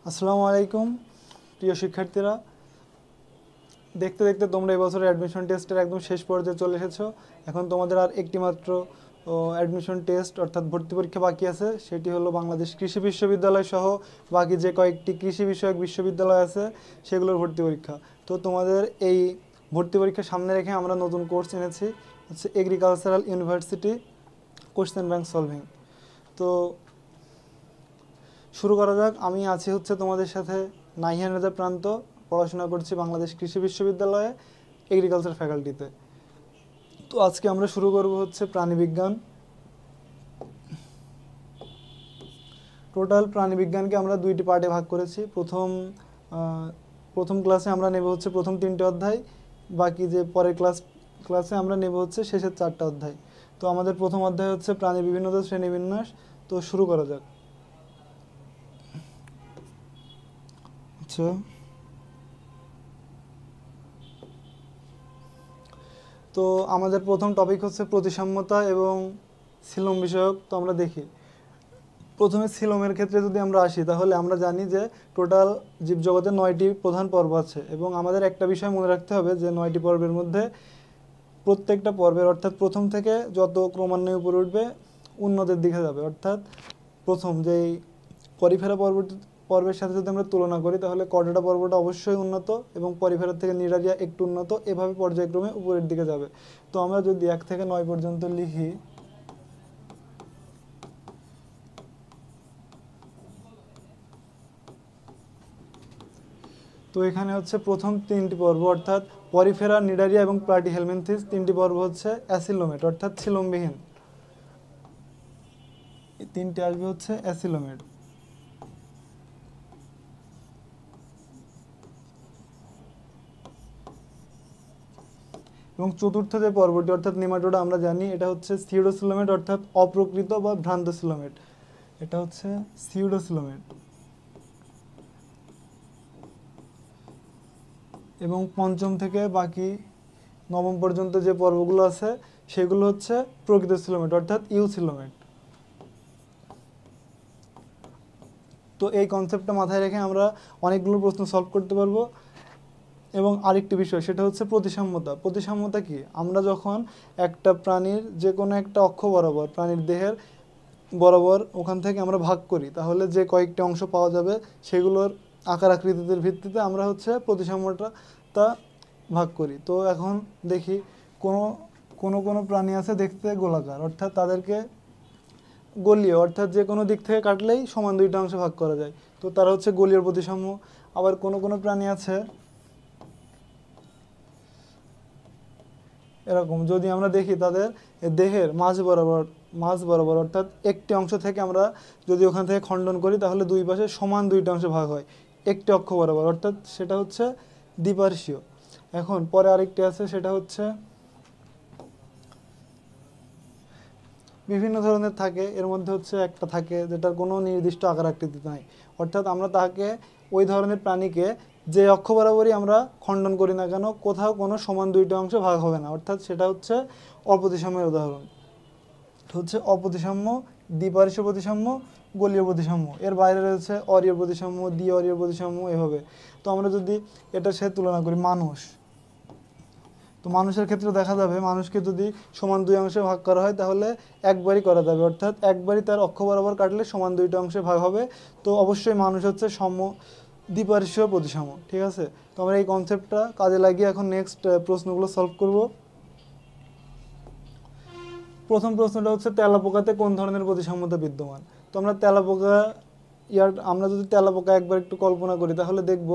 আসসালামু আলাইকুম প্রিয় শিক্ষার্থীরা, দেখতে দেখতে তোমরা এবছরের অ্যাডমিশন টেস্টের একদম শেষ পর্যায়ে চলে এসেছো। এখন তোমাদের আর একটি মাত্র অ্যাডমিশন টেস্ট অর্থাৎ ভর্তি পরীক্ষা বাকি আছে, সেটি হলো বাংলাদেশ কৃষি বিশ্ববিদ্যালয় সহ বাকি যে কয়েকটি কৃষি বিষয়ক বিশ্ববিদ্যালয় আছে সেগুলোর ভর্তি পরীক্ষা। তো তোমাদের এই ভর্তি পরীক্ষা সামনে রেখে আমরা নতুন কোর্স এনেছি, হচ্ছে agricultural university question bank solving. তো শুরু করা যাক। আমি আছি হচ্ছে তোমাদের সাথে নাহিয়ান রেজা প্রান্ত, পড়াশোনা করছি বাংলাদেশ কৃষি বিশ্ববিদ্যালয়ে এগ্রিকালচার ফ্যাকাল্টিতে। তো আজকে আমরা শুরু করব হচ্ছে প্রাণীবিজ্ঞান। টোটাল প্রাণীবিজ্ঞানকে আমরা দুইটি পার্টে ভাগ করেছি। প্রথম ক্লাসে আমরা নেব হচ্ছে প্রথম 3টে অধ্যায়, বাকি যে পরের ক্লাসে আমরা নেব হচ্ছে শেষের 4টা অধ্যায়। তো আমাদের প্রথম অধ্যায় হচ্ছে প্রাণী বিভিন্নতা শ্রেণীবিন্যাস। তো শুরু করা যাক। আচ্ছা, তো আমাদের প্রথম টপিক হচ্ছে প্রতিসাম্যতা এবং সিলোম বিষয়ক। তো আমরা দেখি প্রথমে সিলোমের ক্ষেত্রে যদি আমরা আসি, তাহলে আমরা জানি যে টোটাল জীবজগতে 9টি প্রধান পর্ব আছে এবং আমাদের একটা বিষয় মনে রাখতে হবে যে 9টি পর্বের মধ্যে প্রত্যেকটা পর্বের অর্থাৎ প্রথম থেকে যত ক্রমান্বয়ে উপরে উঠবে উন্নতির দিকে যাবে। অর্থাৎ প্রথম যেই পরিফেরা পর্বের সাথে যদি আমরা তুলনা করি, তাহলে কর্ডাটা পর্বটা অবশ্যই উন্নত এবং পরিফেরার থেকে নিডারিয়া একটু উন্নত, এভাবে পর্যায়ক্রমে উপরের দিকে যাবে। তো আমরা যদি 1 থেকে 9 পর্যন্ত লিখি, তো এখানে হচ্ছে প্রথম 3টি পর্ব অর্থাৎ পরিফেরা, নিডারিয়া এবং প্লাটিহেলমিনথিস 3টি পর্ব হচ্ছে অ্যাসিলোমেট অর্থাৎ ছিলমবিহীন। এই 3টে আসবে হচ্ছে অ্যাসিলোমেট। এবং চতুর্থ যে পর্বটি অর্থাৎ নেমাটোডা, আমরা জানি এটা হচ্ছে সিউডোসিলোমেট অর্থাৎ অপ্রকৃত বা ভ্রান্ত সিলোমেট। এটা হচ্ছে সিউডোসিলোমেট। এবং পঞ্চম থেকে বাকি নবম পর্যন্ত যে পর্বগুলো আছে সেগুলো হচ্ছে প্রকৃত সিলোমেট অর্থাৎ ইউসিলোমেট। তো এই কনসেপ্টটা মাথায় রেখে আমরা অনেকগুলো প্রশ্ন সলভ করতে পারবো। এবং আরেকটি বিষয়, সেটা হচ্ছে প্রতিসাম্যতা। প্রতিসাম্যতা কি? আমরা যখন একটা প্রাণীর যে কোনো একটা অক্ষ বরাবর, প্রাণীর দেহের বরাবর ওখান থেকে আমরা ভাগ করি, তাহলে যে কয়েকটি অংশ পাওয়া যাবে সেগুলোর আকার আকৃতির ভিত্তিতে আমরা হচ্ছে প্রতিসাম্যতা ভাগ করি। তো এখন দেখি কোনো কোনো কোনো প্রাণী আছে দেখতে গোলাকার, অর্থাৎ তাদেরকে গলীয় অর্থাৎ যে কোনো দিক থেকে কাটলেই সমান 2টা অংশে ভাগ করা যায়। তো তারা হচ্ছে গলীয় প্রতিসাম্য। আবার কোনো কোনো প্রাণী আছে এরকম, যদি আমরা দেখি তাদের দেহের মাঝ বরাবর অর্থাৎ একটি অংশ থেকে আমরা যদি ওখান থেকে খণ্ডন করি, তাহলে দুই পাশে সমান 2টা অংশে ভাগ হয় একটি অক্ষ বরাবর, অর্থাৎ সেটা হচ্ছে দ্বিপার্শ্বীয়। এখন পরে আরেকটি আছে, সেটা হচ্ছে বিভিন্ন ধরনের থাকে, এর মধ্যে হচ্ছে একটা থাকে যেটার কোনো নির্দিষ্ট আকার আকৃতি নাই, অর্থাৎ আমরা তাকে ওই ধরনের প্রাণীকে যে অক্ষ বরাবরই আমরা খণ্ডন করি না কেন, কোথাও কোনো সমান 2টা অংশে ভাগ হবে না, অর্থাৎ সেটা হচ্ছে অপ্রতিসাম্যের উদাহরণ। হচ্ছে অপ্রতিসাম্য, দ্বিপার্শ্ব প্রতিসাম্য, গোলীয় প্রতিসাম্য। এর বাইরে রয়েছে অরীয় প্রতিসাম্য, দ্বি অরীয় প্রতিসাম্য, এভাবে। তো আমরা যদি এটার সাথে তুলনা করি মানুষ, তো মানুষের ক্ষেত্রে দেখা যাবে মানুষকে যদি সমান 2 অংশে ভাগ করা হয়, তাহলে একবারই করা যাবে, অর্থাৎ একবারই তার অক্ষ বরাবর কাটলে সমান 2টা অংশে ভাগ হবে। তো অবশ্যই মানুষ হচ্ছে দ্বিপার্শ্বীয় প্রতিসাম্য। ঠিক আছে, তো আমরা এই কনসেপ্টটা কাজে লাগিয়ে এখন নেক্সট প্রশ্নগুলো সলভ করব। প্রথম প্রশ্নটা হচ্ছে তেলাপোকাতে কোন ধরনের প্রতিসাম্যতা বিদ্যমান। তো আমরা যদি তেলাপোকা একবার একটু কল্পনা করি, তাহলে দেখব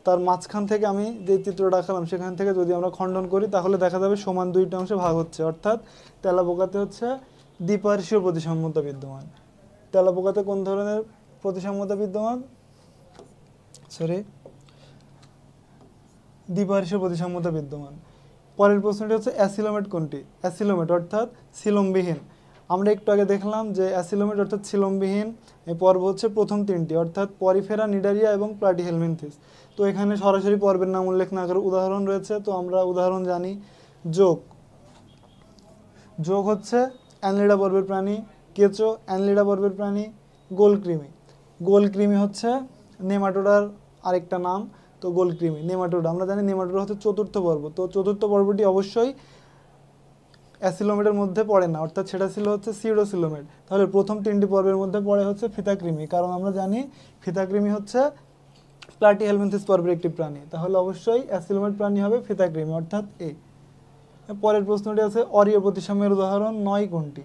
তার মাঝখান থেকে আমি যে চিত্রটা আঁকালাম সেখান থেকে যদি আমরা খণ্ডন করি, তাহলে দেখা যাবে সমান 2টা অংশে ভাগ হচ্ছে, অর্থাৎ তেলাপোকাতে হচ্ছে দ্বিপার্শ্বীয় প্রতিসাম্যতা বিদ্যমান। তেলাপোকাতে কোন ধরনের প্রতিসাম্যতা বিদ্যমান? দ্বিপার্শ্বীয় প্রতিসাম্যতা বিদ্যমান। পরের প্রশ্নটি হচ্ছে অ্যাসিলোমেট কোনটি? অ্যাসিলোমেট অর্থাৎ সিলোমবিহীন। আমরা একটু আগে দেখলাম যে অ্যাসিলোমেট অর্থাৎ সিলোমবিহীন এই পর্ব হচ্ছে প্রথম 3টি, অর্থাৎ পরিফেরা, নিডারিয়া এবং প্লাটিহেলমিনথিস। তো এখানে সরাসরি পর্বের নাম উল্লেখ না করে উদাহরণ রয়েছে, তো আমরা উদাহরণ জানি। যোগ হচ্ছে অ্যানলিডা পর্বের প্রাণী, কেঁচো অ্যানলিডা পর্বের প্রাণী, গোলকৃমি হচ্ছে নেমাটোডার আরেকটা নাম, তো গোলকৃমি। নেমাটোডা আমরা জানি নেমাটোডা হচ্ছে চতুর্থ পর্ব, তো চতুর্থ পর্বটি অবশ্যই অ্যাসিলোমেটের মধ্যে পড়ে না, অর্থাৎ সেটা ছিল হচ্ছে সিউডোসিলোমেট। তাহলে প্রথম তিনটি পর্বের মধ্যে পড়ে হচ্ছে ফিতাকৃমি, কারণ আমরা জানি ফিতাকৃমি হচ্ছে প্লাটিহেলমিনথেস পর্বের একটি প্রাণী, তাহলে অবশ্যই অ্যাসিলোমেট প্রাণী হবে ফিতাকৃমি, অর্থাৎ এ। পরের প্রশ্নটি আছে অরীয় প্রতিসাম্যের উদাহরণ 9 কোনটি?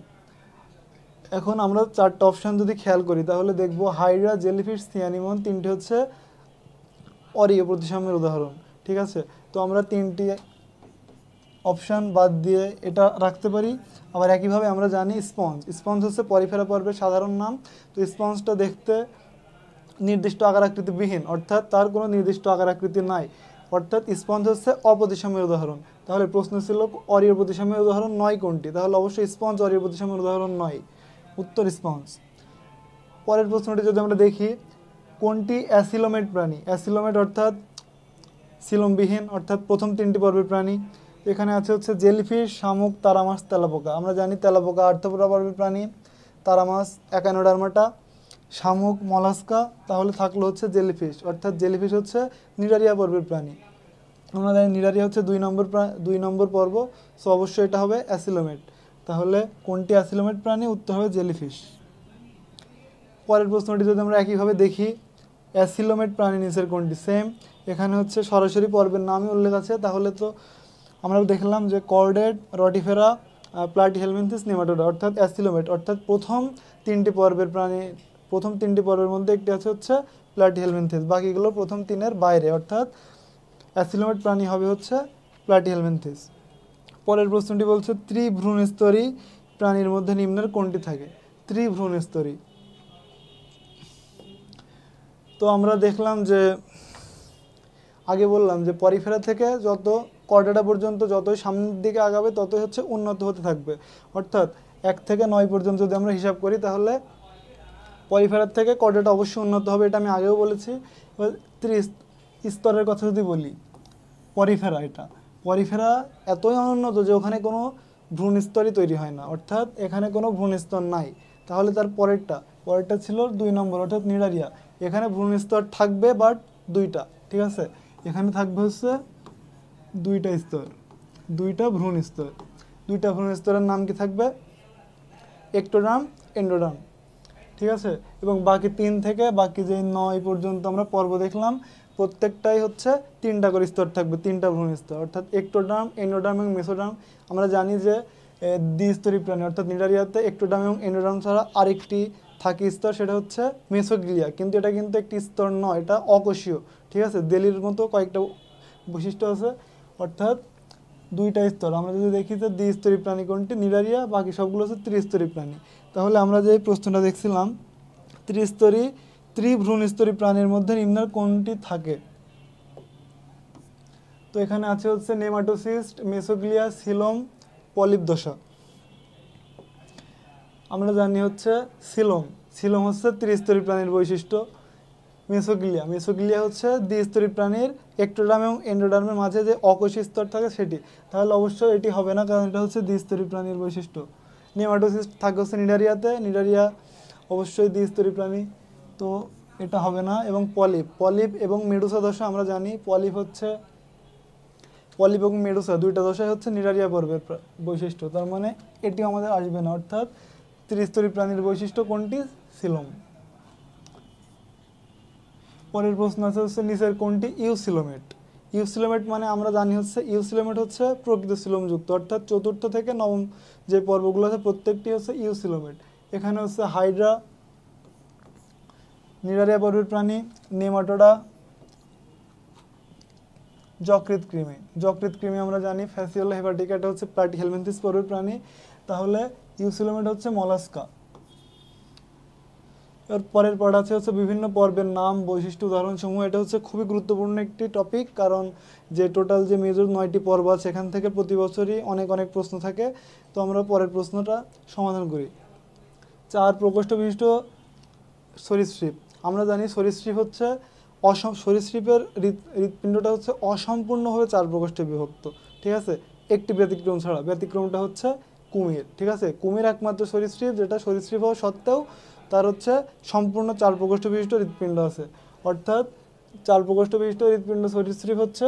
এখন আমরা চারটা অপশান যদি খেয়াল করি তাহলে দেখব হাইড্রা, জেলিফিশ, সিয়ানিমন, তিনটি হচ্ছে অরীয় প্রতিসাম্যের উদাহরণ। ঠিক আছে, তো আমরা তিনটি অপশান বাদ দিয়ে এটা রাখতে পারি। আবার একইভাবে আমরা জানি স্পঞ্জ, স্পঞ্জ হচ্ছে পরিফেরা পর্বের সাধারণ নাম। তো স্পঞ্জটা দেখতে নির্দিষ্ট আকার আকৃতি বিহীন, অর্থাৎ তার কোনো নির্দিষ্ট আকার আকৃতি নাই, অর্থাৎ স্পঞ্জ হচ্ছে অপ্রতিসাম্যের উদাহরণ। তাহলে প্রশ্ন ছিল অরীয় প্রতিসাম্যের উদাহরণ 9 কোনটি? তাহলে অবশ্যই স্পঞ্জ অরীয় প্রতিসাম্যের উদাহরণ 9, উত্তর স্পঞ্জ। পরের প্রশ্নটি যদি আমরা দেখি, কোনটি অ্যাসিলোমেট প্রাণী? অ্যাসিলোমেট অর্থাৎ সিলোমবিহীন, অর্থাৎ প্রথম তিনটি পর্বের প্রাণী। এখানে আছে হচ্ছে জেলিফিশ, শামুক, তারামাছ, তেলাপোকা। আমরা জানি তেলাপোকা আর্থ্রোপোডা পর্বের প্রাণী, তারামাছ একানোডার্মাটা, শামুক মলাস্কা, তাহলে থাকলো হচ্ছে জেলিফিশ, অর্থাৎ জেলিফিশ হচ্ছে নিডারিয়া পর্বের প্রাণী। আমরা জানি নিডারিয়া হচ্ছে 2 নম্বর পর্ব, সো অবশ্যই এটা হবে অ্যাসিলোমেট। তাহলে কোনটি অ্যাসিলোমেট প্রাণী? উত্তর হবে জেলিফিশ। পরের প্রশ্নটি যদি আমরা একইভাবে দেখি, অ্যাসিলোমেট প্রাণী নিচের কোনটি? সেম, এখানে হচ্ছে সরাসরি পর্বের নামই উল্লেখ আছে, তাহলে তো আমরা দেখলাম যে কর্ডেট, রটিফেরা, প্লাটিহেলমিনথেস, নেমাটোডা, অর্থাৎ অ্যাসিলোমেট, অর্থাৎ প্রথম তিনটি পর্বের মধ্যে একটি আছে হচ্ছে প্লাটিহেলমিনথেস, বাকিগুলো প্রথম তিনের বাইরে, অর্থাৎ অ্যাসিলোমেট প্রাণী হবে হচ্ছে প্লাটিহেলমিনথেস। পরের প্রশ্নটি বলছে ত্রিভ্রূণস্তরী প্রাণীর মধ্যে নিম্নের কোনটি থাকে? ত্রিভ্রূণস্তরী, তো আমরা দেখলাম যে আগে বললাম যে পরিফেরা থেকে যত কর্ডেটা পর্যন্ত যতই সামনের দিকে আগাবে ততই হচ্ছে উন্নত হতে থাকবে, অর্থাৎ 1 থেকে 9 পর্যন্ত যদি আমরা হিসাব করি তাহলে পরিফেরার থেকে কর্ডেটা অবশ্যই উন্নত হবে, এটা আমি আগেও বলেছি। এবার স্তরের কথা যদি বলি, পরিফেরা এতই অনুন্নত যে ওখানে কোনো ভ্রূণস্তরই তৈরি হয় না, অর্থাৎ এখানে কোনো ভ্রূণস্তর নাই। তাহলে তার পরেরটা ছিল 2 নম্বর, অর্থাৎ নিডারিয়া। এখানে ভ্রূণস্তর থাকবে বাট 2টা, ঠিক আছে, এখানে থাকবে হচ্ছে 2টা স্তর, 2টা ভ্রূণস্তর। 2টা ভ্রূণস্তরের নাম কি থাকবে? এক্টোডার্ম, এন্ডোডার্ম, ঠিক আছে। এবং বাকি 3 থেকে বাকি যে 9 পর্যন্ত আমরা পর্ব দেখলাম প্রত্যেকটাই হচ্ছে 3টা করে স্তর থাকবে, 3টা ভ্রূণস্তর, অর্থাৎ এক্টোডার্ম, এন্ডোডার্ম এবং মেসোডার্ম। আমরা জানি যে দ্বিস্তরী প্রাণী অর্থাৎ নিডারিয়াতে এক্টোডার্ম এবং এন্ডোডার্ম ছাড়া আরেকটি থাকে স্তর, সেটা হচ্ছে মেসোগ্লিয়া, কিন্তু এটা কিন্তু একটি স্তর নয়, এটা অকোষীয়, ঠিক আছে। দেলির মতো কয়েকটা বৈশিষ্ট্য আছে, অর্থাৎ 2টা স্তর। আমরা যদি দেখি যে দ্বিস্তরী প্রাণী কোনটি? নিডারিয়া, বাকি সবগুলো হচ্ছে ত্রিস্তরী প্রাণী। তাহলে আমরা যে প্রশ্নটা দেখছিলাম ত্রিভ্রূণস্তরী প্রাণীর মধ্যে নিম্নের কোনটি থাকে? তো এখানে আছে হচ্ছে নেমাটোসিস্ট, মেসোগ্লিয়া, সিলোম, পলিপ দশা। আমরা জানি হচ্ছে সিলোম হচ্ছে ত্রিস্তরী প্রাণীর বৈশিষ্ট্য। মেসোগ্লিয়া হচ্ছে দ্বিস্তরী প্রাণীর এক্টোডার্ম এবং এন্ডোডার্মের মাঝে যে অকোষী স্তর থাকে সেটি, তাহলে অবশ্যই এটি হবে না, কারণ এটা হচ্ছে দ্বিস্তরী প্রাণীর বৈশিষ্ট্য। নেমাটোসিস্ট থাকে হচ্ছে নিডারিয়া অবশ্যই দ্বিস্তরী প্রাণী, তো এটা হবে না। এবং পলিপ এবং মেডুসা দশা, আমরা জানি পলিপ এবং মেডুসা 2টা দশাই হচ্ছে নিডারিয়া পর্বের বৈশিষ্ট্য, তার মানে এটি আমাদের আসবে না, অর্থাৎ ত্রিস্তরী প্রাণীর বৈশিষ্ট্য কোনটি? সিলোম। পরের প্রশ্ন আছে হচ্ছে নিচের কোনটি ইউসিলোমেট মানে আমরা জানি হচ্ছে ইউসিলোমেট হচ্ছে প্রকৃত সিলোমযুক্ত, অর্থাৎ 4র্থ থেকে 9ম যে পর্বগুলো আছে প্রত্যেকটি হচ্ছে ইউসিলোমেট। এখানে হচ্ছে হাইড্রা, নিডারিয়া পর্বের প্রাণী, নেমাটোডা, যকৃৎ কৃমি আমরা জানি ফ্যাসিওলা হেপাটিকা, এটা হচ্ছে প্লাটিহেলমিনথেস পর্বের প্রাণী, তাহলে ইউসিলোমেট হচ্ছে মলাস্কা। এর পরের পর্ব আছে হচ্ছে বিভিন্ন পর্বের নাম, বৈশিষ্ট্য, উদাহরণসমূহ। এটা হচ্ছে খুবই গুরুত্বপূর্ণ একটি টপিক, কারণ যে টোটাল যে মেজর 9টি পর্ব আছে এখান থেকে প্রতি বছরই অনেক প্রশ্ন থাকে। তো আমরা পরের প্রশ্নটা সমাধান করি। 4 প্রকোষ্ঠ বিশিষ্ট সরীসৃপ। আমরা জানি সরীসৃপ হচ্ছে সরীসৃপের হৃৎপিণ্ডটা হচ্ছে অসম্পূর্ণভাবে 4 প্রকোষ্ঠে বিভক্ত, ঠিক আছে, একটি ব্যতিক্রম ছাড়া। ব্যতিক্রমটা হচ্ছে কুমির, ঠিক আছে। কুমির একমাত্র সরীসৃপ যেটা সরীসৃপ হওয়া সত্ত্বেও তার হচ্ছে সম্পূর্ণ 4 প্রকোষ্ঠ বিশিষ্ট হৃৎপিণ্ড আছে, অর্থাৎ 4 প্রকোষ্ঠ বিশিষ্ট হৃৎপিণ্ড সরীসৃপ হচ্ছে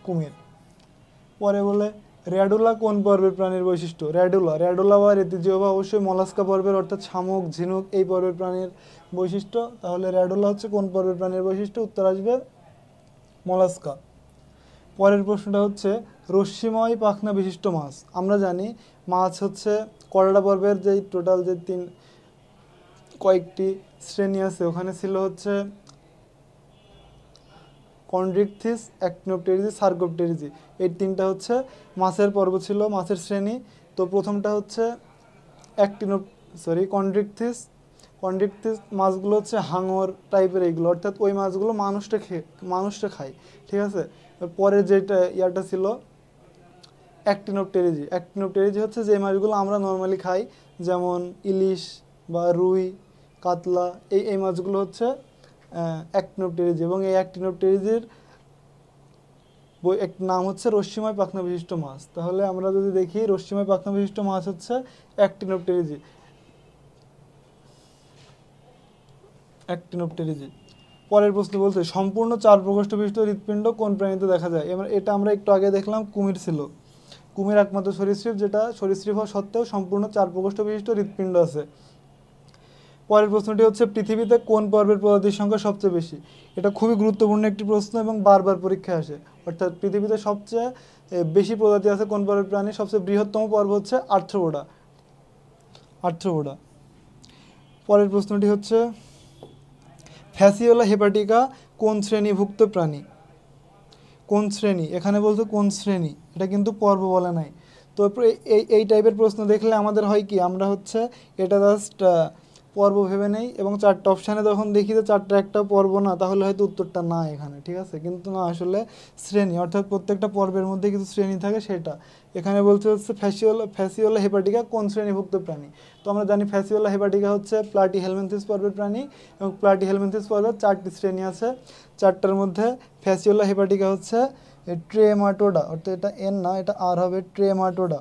কুমির। পরে বলে র্যাডুলা কোন পর্বের প্রাণীর বৈশিষ্ট্য? র্যাডুলা বা রেতিজিওভা অবশ্যই মলাস্কা পর্বের, অর্থাৎ শামুক, ঝিনুক এই পর্বের প্রাণীর বৈশিষ্ট্য। তাহলে র্যাডুলা হচ্ছে কোন পর্বের প্রাণীর বৈশিষ্ট্য? উত্তর আসবে মলাস্কা। পরের প্রশ্নটা হচ্ছে রশ্মিময় পাখনা বিশিষ্ট মাছ। আমরা জানি মাছ হচ্ছে করোডা পর্বের যেই টোটাল যে কয়েকটি শ্রেণী আছে, ওখানে ছিল হচ্ছে কন্ড্রিকথিস, অ্যাক্টিনোপটেরিজি, সার্কোপটেরিজি, এই তিনটা হচ্ছে মাছের পর্ব ছিল, মাছের শ্রেণী। তো প্রথমটা হচ্ছে কন্ড্রিকথিস মাছগুলো হচ্ছে হাঙর টাইপের এইগুলো, অর্থাৎ ওই মাছগুলো মানুষটা খায়, ঠিক আছে। পরে যেটা ইয়াটা ছিল অ্যাক্টিনোপটেরিজি হচ্ছে যে মাছগুলো আমরা নর্মালি খাই, যেমন ইলিশ বা রুই, কাতলা, এই মাছগুলো হচ্ছে অ্যাক্টিনোপটেরিজি। এবং এই অ্যাক্টিনোপটেরিজির এক নাম হচ্ছে রশ্মিময় পাখনা বিশিষ্ট মাছ। তাহলে আমরা যদি দেখি রশ্মিময় পাখনা বিশিষ্ট মাছ হচ্ছে অ্যাক্টিনোপটেরিজি। পরের প্রশ্ন বলছে সম্পূর্ণ 4 প্রকোষ্ঠ বিশিষ্ট হৃৎপিণ্ড কোন প্রাণীতে দেখা যায়? এটা আমরা একটু আগে দেখলাম, কুমির ছিল। কুমির একমাত্র সরীসৃপ যেটা সরীসৃপ হওয়া সত্ত্বেও সম্পূর্ণ 4 প্রকোষ্ঠ বিশিষ্ট হৃৎপিণ্ড আছে। পরের প্রশ্নটি হচ্ছে পৃথিবীতে কোন পর্বের প্রজাতির সংখ্যা সবচেয়ে বেশি? এটা খুবই গুরুত্বপূর্ণ একটি প্রশ্ন এবং বারবার পরীক্ষায় আসে। অর্থাৎ পৃথিবীতে সবচেয়ে বেশি প্রজাতি আছে কোন পর্বের প্রাণী? সবচেয়ে বৃহত্তম পর্ব হচ্ছে আর্থ্রোপোডা। পরের প্রশ্নটি হচ্ছে ফ্যাসিওলা হেপাটিকা কোন শ্রেণীভুক্ত প্রাণী? কোন শ্রেণী, এখানে বলতে কোন শ্রেণী, এটা কিন্তু পর্ব বলা নাই। তো এই টাইপের প্রশ্ন দেখলে আমাদের হয় কি, আমরা হচ্ছে এটা জাস্ট পর্ব ভেবে নেই এবং 4টা অপশানে যখন দেখি যে 4টা একটা পর্ব না, তাহলে হয়তো উত্তরটা না এখানে, ঠিক আছে। কিন্তু না, আসলে শ্রেণী, অর্থাৎ প্রত্যেকটা পর্বের মধ্যে কিছু শ্রেণী থাকে, সেটা এখানে বলতে হচ্ছে ফ্যাসিওলা হেপাটিকা কোন শ্রেণীভুক্ত প্রাণী। তো আমরা জানি ফ্যাসিওলা হেপাটিকা হচ্ছে প্লাটিহেলমিনথেস পর্বের প্রাণী এবং প্লাটিহেলমিনথেস পর্বের 4টি শ্রেণী আছে। 4টার মধ্যে ফ্যাসিওলা হেপাটিকা হচ্ছে ট্রেমাটোডা, অর্থাৎ এটা এন না, এটা আর হবে, ট্রেমাটোডা,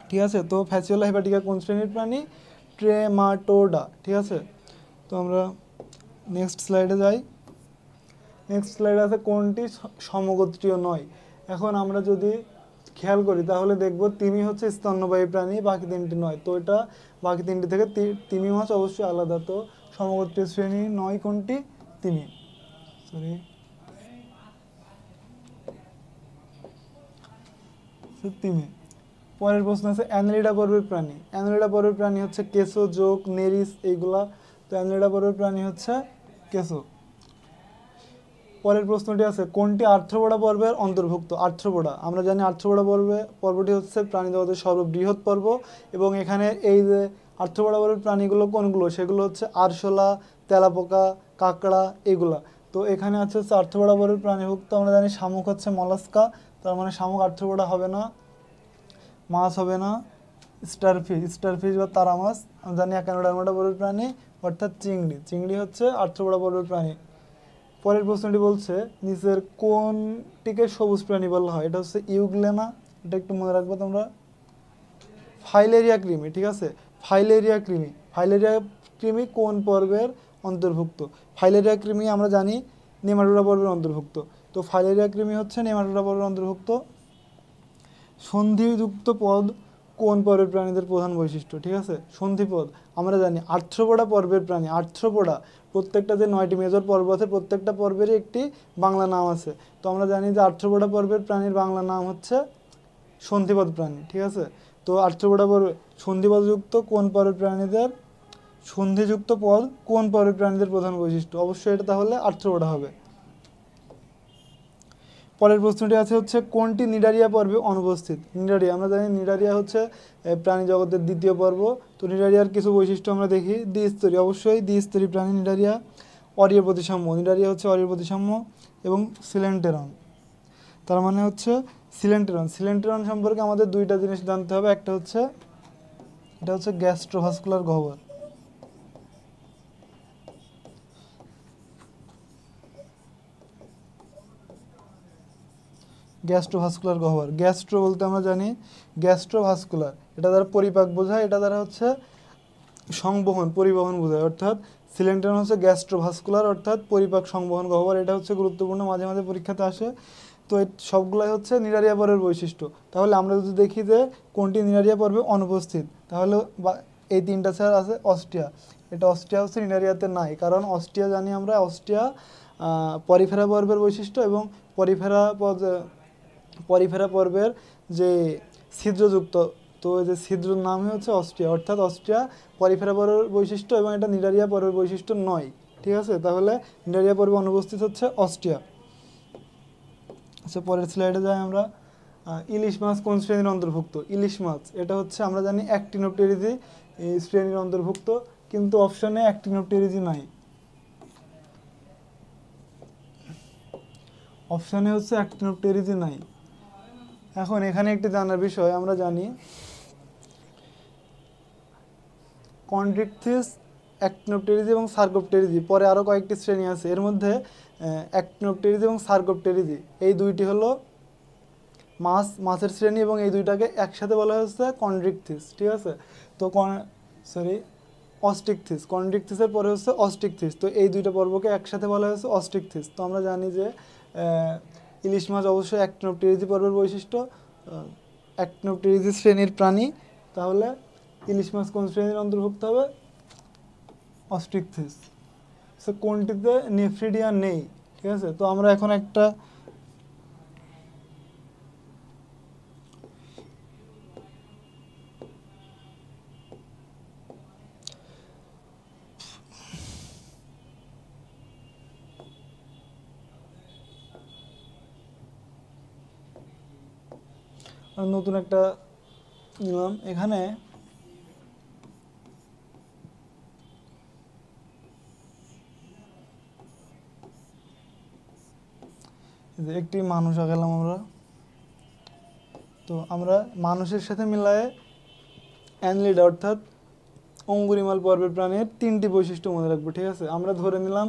ঠিক আছে। তো ফ্যাসিওলা হেপাটিকা কোন শ্রেণীর প্রাণী? ট্রেমাটোডা, ঠিক আছে। তো আমরা নেক্সট স্লাইডে যাই। নেক্সট স্লাইডে আছে কোনটি সমগোত্রীয় নয়। এখন আমরা যদি খেয়াল করি তাহলে দেখব তিমি হচ্ছে স্তন্যপায়ী প্রাণী, বাকি 3টি নয়। তো এটা বাকি 3টি থেকে তিমি মাছ অবশ্যই আলাদা। তো সমগোত্রীয় শ্রেণী নয় কোনটি? তিমি। তিমি। পরের প্রশ্ন আছে অ্যানেলিডা পর্বের প্রাণী। অ্যানেলিডা পর্বের প্রাণী হচ্ছে কেঁচো, জোক, নেরিস এইগুলা। তো অ্যানেলিডা পর্বের প্রাণী হচ্ছে কেঁচো। পরের প্রশ্নটি আছে কোনটি আর্থ্রোপোডা পর্বের অন্তর্ভুক্ত? আর্থ্রোপোডা, আমরা জানি আর্থ্রোপোডা পর্বটি হচ্ছে প্রাণী জগতের সর্ববৃহৎ পর্ব এবং এখানে এই যে আর্থ্রোপোডা পর্বের প্রাণীগুলো কোনগুলো, সেগুলো হচ্ছে আরশোলা, তেলাপোকা, কাঁকড়া এগুলা। তো এখানে হচ্ছে আর্থ্রোপোডা পর্বের প্রাণীভুক্ত। আমরা জানি শামুক হচ্ছে মলাস্কা, তার মানে শামুক আর্থ্রোপোডা হবে না, মাছ হবে না। স্টারফিশ বা তারা মাছ, আমরা জানি অ্যাকানোডার্মাটা পর্বের প্রাণী, অর্থাৎ চিংড়ি হচ্ছে আর্থ্রোপোডা পর্বের প্রাণী। পরের প্রশ্নটি বলছে নিচের কোনটিকে সবুজ প্রাণী বলা হয়? এটা হচ্ছে ইউগ্লেনা, এটা একটু মনে রাখবো তোমরা। ফাইলেরিয়া কৃমি, ঠিক আছে। ফাইলেরিয়া কৃমি কোন পর্বের অন্তর্ভুক্ত? ফাইলেরিয়া কৃমি আমরা জানি নেমাটোডা পর্বের অন্তর্ভুক্ত। তো ফাইলেরিয়া কৃমি হচ্ছে নেমাটোডা পর্বের অন্তর্ভুক্ত। সন্ধিযুক্ত পদ কোন পর্বের প্রাণীদের প্রধান বৈশিষ্ট্য? ঠিক আছে, সন্ধিপদ আমরা জানি আর্থ্রোপোডা পর্বের প্রাণী। আর্থ্রোপোডা প্রত্যেকটা যে 9টি মেজর পর্ব আছে, প্রত্যেকটা পর্বেরই একটি বাংলা নাম আছে। তো আমরা জানি যে আর্থ্রোপোডা পর্বের প্রাণীর বাংলা নাম হচ্ছে সন্ধিপদ প্রাণী, ঠিক আছে। তো আর্থ্রোপোডা পর্বে সন্ধিপদযুক্ত কোন পর্বের প্রাণীদের, সন্ধিযুক্ত পদ কোন পর্বের প্রাণীদের প্রধান বৈশিষ্ট্য? অবশ্যই এটা তাহলে আর্থ্রোপোডা হবে। পরের প্রশ্নটি আছে হচ্ছে কোনটি নিডারিয়া পর্বে অনুপস্থিত? নিডারিয়া আমরা জানি নিডারিয়া হচ্ছে প্রাণী জগতের 2য় পর্ব। তো নিডারিয়ার কিছু বৈশিষ্ট্য আমরা দেখি। দ্বিস্তরী, অবশ্যই দ্বিস্তরী প্রাণী নিডারিয়া। অরীয় প্রতিসাম্য, নিডারিয়া হচ্ছে অরীয় প্রতিসাম্য। এবং সিলেন্টেরন, তার মানে হচ্ছে সিলেন্টেরন সম্পর্কে আমাদের 2টা জিনিস জানতে হবে। একটা হচ্ছে এটা হচ্ছে গ্যাস্ট্রোভাস্কুলার গহ্বর। গ্যাস্ট্রোভাস্কুলার গহ্বর, গ্যাস্ট্রো বলতে আমরা জানি গ্যাস্ট্রোভাস্কুলার, এটা দ্বারা পরিপাক বোঝায়, এটা দ্বারা হচ্ছে সংবহন পরিবহন বোঝায়। অর্থাৎ সিলেন্ট্রান হচ্ছে গ্যাস্ট্রোভাস্কুলার অর্থাৎ পরিপাক সংবহন গহ্বর, এটা হচ্ছে গুরুত্বপূর্ণ, মাঝে মাঝে পরীক্ষাতে আসে। তো সবগুলাই হচ্ছে নিডারিয়া পর্বের বৈশিষ্ট্য। তাহলে আমরা যদি দেখি যে কোনটি নিডারিয়া পর্বে অনুপস্থিত, তাহলে এই তিনটা ছাড়া আছে অস্টিয়া। এটা অস্টিয়া হচ্ছে নিডারিয়াতে নাই, কারণ অস্টিয়া জানি আমরা, অস্টিয়া পরিফেরা পর্বের বৈশিষ্ট্য এবং পরিফেরা পর্বের যে ছিদ্রযুক্ত, তো এই যে ছিদ্রের নামই হচ্ছে অস্টিয়া, অর্থাৎ অস্টিয়া পরিফেরা পর্বের বৈশিষ্ট্য এবং এটা নিডারিয়া পর্বের বৈশিষ্ট্য নয়। ঠিক আছে, তাহলে নিডারিয়া পর্বে অনুপস্থিত হচ্ছে অস্টিয়া। আচ্ছা, পরের স্লাইডে যাই আমরা। ইলিশ মাছ কোন শ্রেণীর অন্তর্ভুক্ত? ইলিশ মাছ এটা হচ্ছে আমরা জানি অ্যাক্টিনোপটেরিজি এই শ্রেণীর অন্তর্ভুক্ত, কিন্তু অপশনে অ্যাক্টিনোপটেরিজি নাই, অপশনে হচ্ছে অ্যাক্টিনোপটেরিজি নাই। এখন এখানে একটি জানার বিষয়, আমরা জানি কন্ড্রিকথিস, অ্যাক্টিনোপটেরিজি এবং সার্কোপটেরিজি, পরে আরও কয়েকটি শ্রেণী আছে, এর মধ্যে অ্যাক্টিনোপটেরিজি এবং সার্কোপটেরিজি এই দুইটি হলো মাছের শ্রেণী এবং এই দুইটাকে একসাথে বলা হচ্ছে কন্ড্রিকথিস। ঠিক আছে, তো অস্টিকথিস, কন্ড্রিকথিসের পরে হচ্ছে অস্টিকথিস, তো এই দুইটা পর্বকে একসাথে বলা হচ্ছে অস্টিকথিস। তো আমরা জানি যে ইলিশ মাছ অবশ্যই অ্যাক্টিনোপটেরিজি পর্বের বৈশিষ্ট্য, অ্যাক্টিনোপটেরিজি শ্রেণীর প্রাণী, তাহলে ইলিশ মাছ কোন শ্রেণীর অন্তর্ভুক্ত হবে? অস্টিকথিস। সো কোনটিতে নেফ্রিডিয়া নেই? ঠিক আছে, তো আমরা এখন একটা নতুন একটা নিলাম এখানে। একটি মানুষ আঁকালাম আমরা, তো আমরা মানুষের সাথে মিলায়ে অ্যানলিডা অর্থাৎ অঙ্গুরিমাল পর্বের প্রাণীর তিনটি বৈশিষ্ট্য মনে রাখবো। ঠিক আছে, আমরা ধরে নিলাম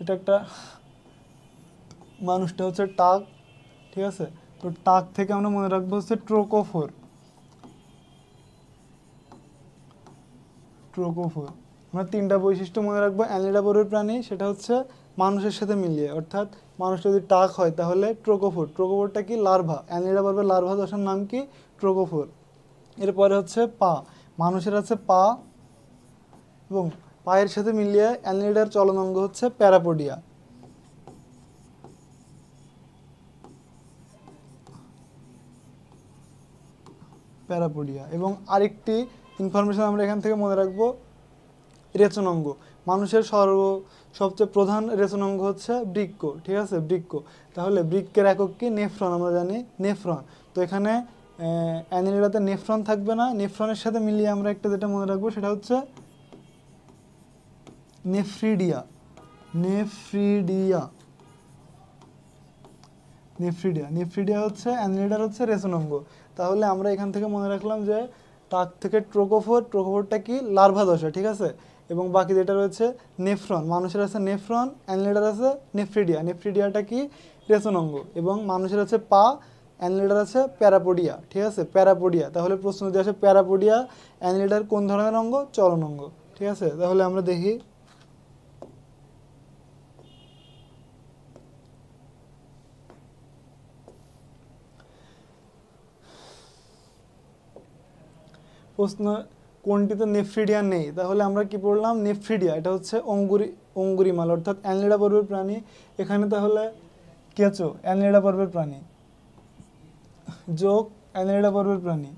এটা একটা মানুষটা হচ্ছে টাক। ঠিক আছে, তো টাক থেকে আমরা মনে রাখবো হচ্ছে ট্রোকোফোর। আমরা তিনটা বৈশিষ্ট্য মনে রাখবো অ্যানলিডা পর্বের প্রাণী, সেটা হচ্ছে মানুষের সাথে মিলিয়ে, অর্থাৎ মানুষ যদি টাক হয় তাহলে ট্রোকোফোর। ট্রোকোফোরটা কি? লার্ভা। অ্যানলিডা পর্বের লার্ভা দশার নাম কি? ট্রোকোফোর। এরপরে হচ্ছে পা, মানুষের আছে পা এবং পায়ের সাথে মিলিয়ে অ্যানলিডার চলনাঙ্গ হচ্ছে প্যারাপোডিয়া। এবং আরেকটি ইনফরমেশন আমরা এখান থেকে মনে রাখবো, রেচনাঙ্গ। মানুষের সবচেয়ে প্রধান রেচনাঙ্গ হচ্ছে বৃক্ক। ঠিক আছে, বৃক্ক। তাহলে বৃক্কের একক কি? নেফ্রন, আমরা জানি নেফ্রন। তো এখানে অ্যানিলিডাতে নেফ্রন থাকবে না, নেফ্রনের সাথে মিলিয়ে আমরা একটা যেটা মনে রাখবো সেটা হচ্ছে নেফ্রিডিয়া। নেফ্রিডিয়া হচ্ছে অ্যানিলিডার হচ্ছে রেচনাঙ্গ। তাহলে আমরা এখান থেকে মনে রাখলাম যে টাক থেকে ট্রোকোফোরটা কি? লার্ভা দশা। ঠিক আছে, এবং বাকি যেটা রয়েছে নেফ্রন, মানুষের আছে নেফ্রন, অ্যানলিডার আছে নেফ্রিডিয়াটা কি? রেচনাঙ্গ। এবং মানুষের আছে পা, অ্যানলিডার আছে প্যারাপোডিয়া। ঠিক আছে, প্যারাপোডিয়া। তাহলে প্রশ্ন যদি আসে প্যারাপোডিয়া অ্যানলিডার কোন ধরনের অঙ্গ? চলনাঙ্গ। ঠিক আছে, তাহলে আমরা দেখি প্রশ্ন কোনটিতে নেফ্রিডিয়া নেই, তাহলে আমরা কি পড়লাম? নেফ্রিডিয়া এটা হচ্ছে অঙ্গুরিমাল অর্থাৎ অ্যানলিডা পর্বের প্রাণী। এখানে তাহলে কেঁচো অ্যানলিডা পর্বের প্রাণী, জোক অ্যানলিডা পর্বের প্রাণী,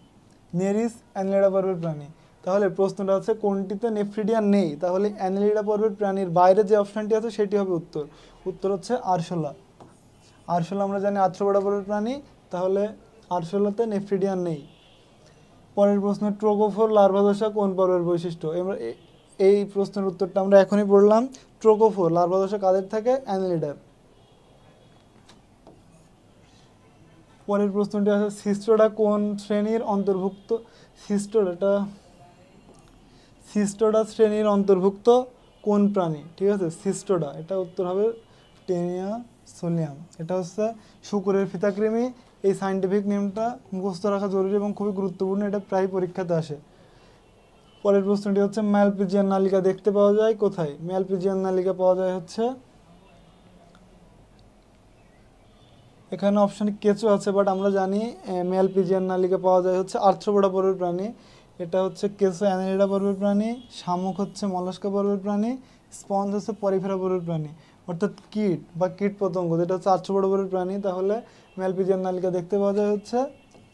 নেরিস অ্যানলিডা পর্বের প্রাণী। তাহলে প্রশ্নটা হচ্ছে কোনটিতে নেফ্রিডিয়া নেই, তাহলে অ্যানলিডা পর্বের প্রাণীর বাইরে যে অপশানটি আছে সেটি হবে উত্তর হচ্ছে আরশোলা। আমরা জানি আর্থ্রোপোডা পর্বের প্রাণী, তাহলে আরশোলাতে নেফ্রিডিয়া নেই। পরের প্রশ্ন, ট্রোকোফোর লার্ভা দশা কোন পর্বের বৈশিষ্ট্য? এই প্রশ্নের উত্তরটা আমরা এখনই পড়লাম। ট্রোকোফোর লার্ভা দশা কাদের থাকে? অ্যানলিডার। পরের প্রশ্নটি আছে সিস্টোডা কোন শ্রেণীর অন্তর্ভুক্ত? সিস্টোডা শ্রেণীর অন্তর্ভুক্ত কোন প্রাণী? ঠিক আছে, সিস্টোডা, এটা উত্তর হবে টেনিয়া সোলিয়াম। এটা হচ্ছে শূকরের ফিতাকৃমি। এই সায়েন্টিফিক নেমটা মুখস্থ রাখা জরুরি এবং খুবই গুরুত্বপূর্ণ, এটা প্রায় পরীক্ষাতে আসে। পরের প্রশ্নটি হচ্ছে ম্যালপিজিয়ান নালিকা দেখতে পাওয়া যায় কোথায়? ম্যালপিজিয়ান নালিকা পাওয়া যায় হচ্ছে এখানে অপশনে কেঁচো আছে, বাট আমরা জানি ম্যালপিজিয়ান নালিকা পাওয়া যায় হচ্ছে আর্থ্রোপোডা পর্বের প্রাণী। এটা হচ্ছে কেঁচো অ্যানেলিডা পর্বের প্রাণী, শামুক হচ্ছে মলাস্কা পর্বের প্রাণী, স্পঞ্জ হচ্ছে পরিফেরা পর্বের প্রাণী, অর্থাৎ কীট বা কীট পতঙ্গ যেটা হচ্ছে আর্থ্রোপোডা পর্বের প্রাণী। তাহলে ম্যালপিজিয়ান নালিকা দেখতে পাওয়া যায় হচ্ছে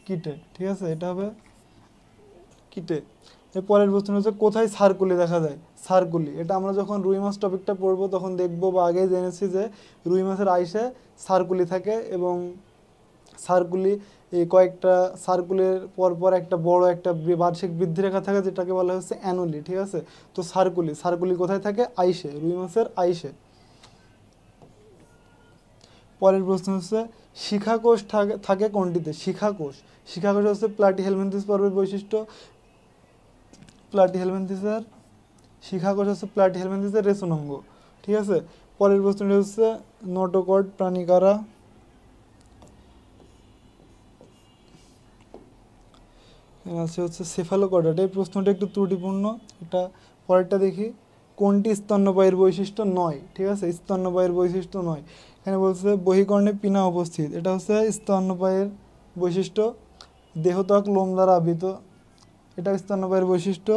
কীটে, ঠিক আছে, এটা হবে কীটে। এর পরের প্রশ্ন হচ্ছে কোথায় সার্কুলি দেখা যায়? সার্কুলি এটা আমরা যখন রুই মাছ টপিকটা পড়বো তখন দেখবো, বা আগেই জেনেছি যে রুই মাছের আইসে সার্কুলি থাকে, এবং সার্কুলি এই কয়েকটা সার্কুলের পরপর একটা বড় একটা বার্ষিক বৃদ্ধিরেখা থাকে যেটাকে বলা হচ্ছে অ্যানুলি, ঠিক আছে। তো সার্কুলি কোথায় থাকে? আইসে, রুই মাছের আইসে। পরের প্রশ্ন হচ্ছে শিখাকোষ থাকে কোনটিতে? শিখাকোষ হচ্ছে প্লাটিহেলমিনথেস পর্বের বৈশিষ্ট্য। প্লাটিহেলমিনথেসের শিখাকোষ হচ্ছে প্লাটিহেলমিনথেসের রেচনাঙ্গ, ঠিক আছে। পরের প্রশ্নটি হচ্ছে নোটোকর্ড প্রাণী কারা? আছে হচ্ছে সেফালোকর্ডাটা। এই প্রশ্নটা একটু ত্রুটিপূর্ণ, এটা পরেরটা দেখি। কোনটি স্তন্যপায়ীর বৈশিষ্ট্য নয়? ঠিক আছে, স্তন্যপায়ীর বৈশিষ্ট্য নয়। এখানে বলছে বহিকর্ণে পিনা উপস্থিত, এটা হচ্ছে স্তন্যপায়ীর বৈশিষ্ট্য। দেহত্বক লোম দ্বারা আবৃত, এটা স্তন্যপায়ীর বৈশিষ্ট্য।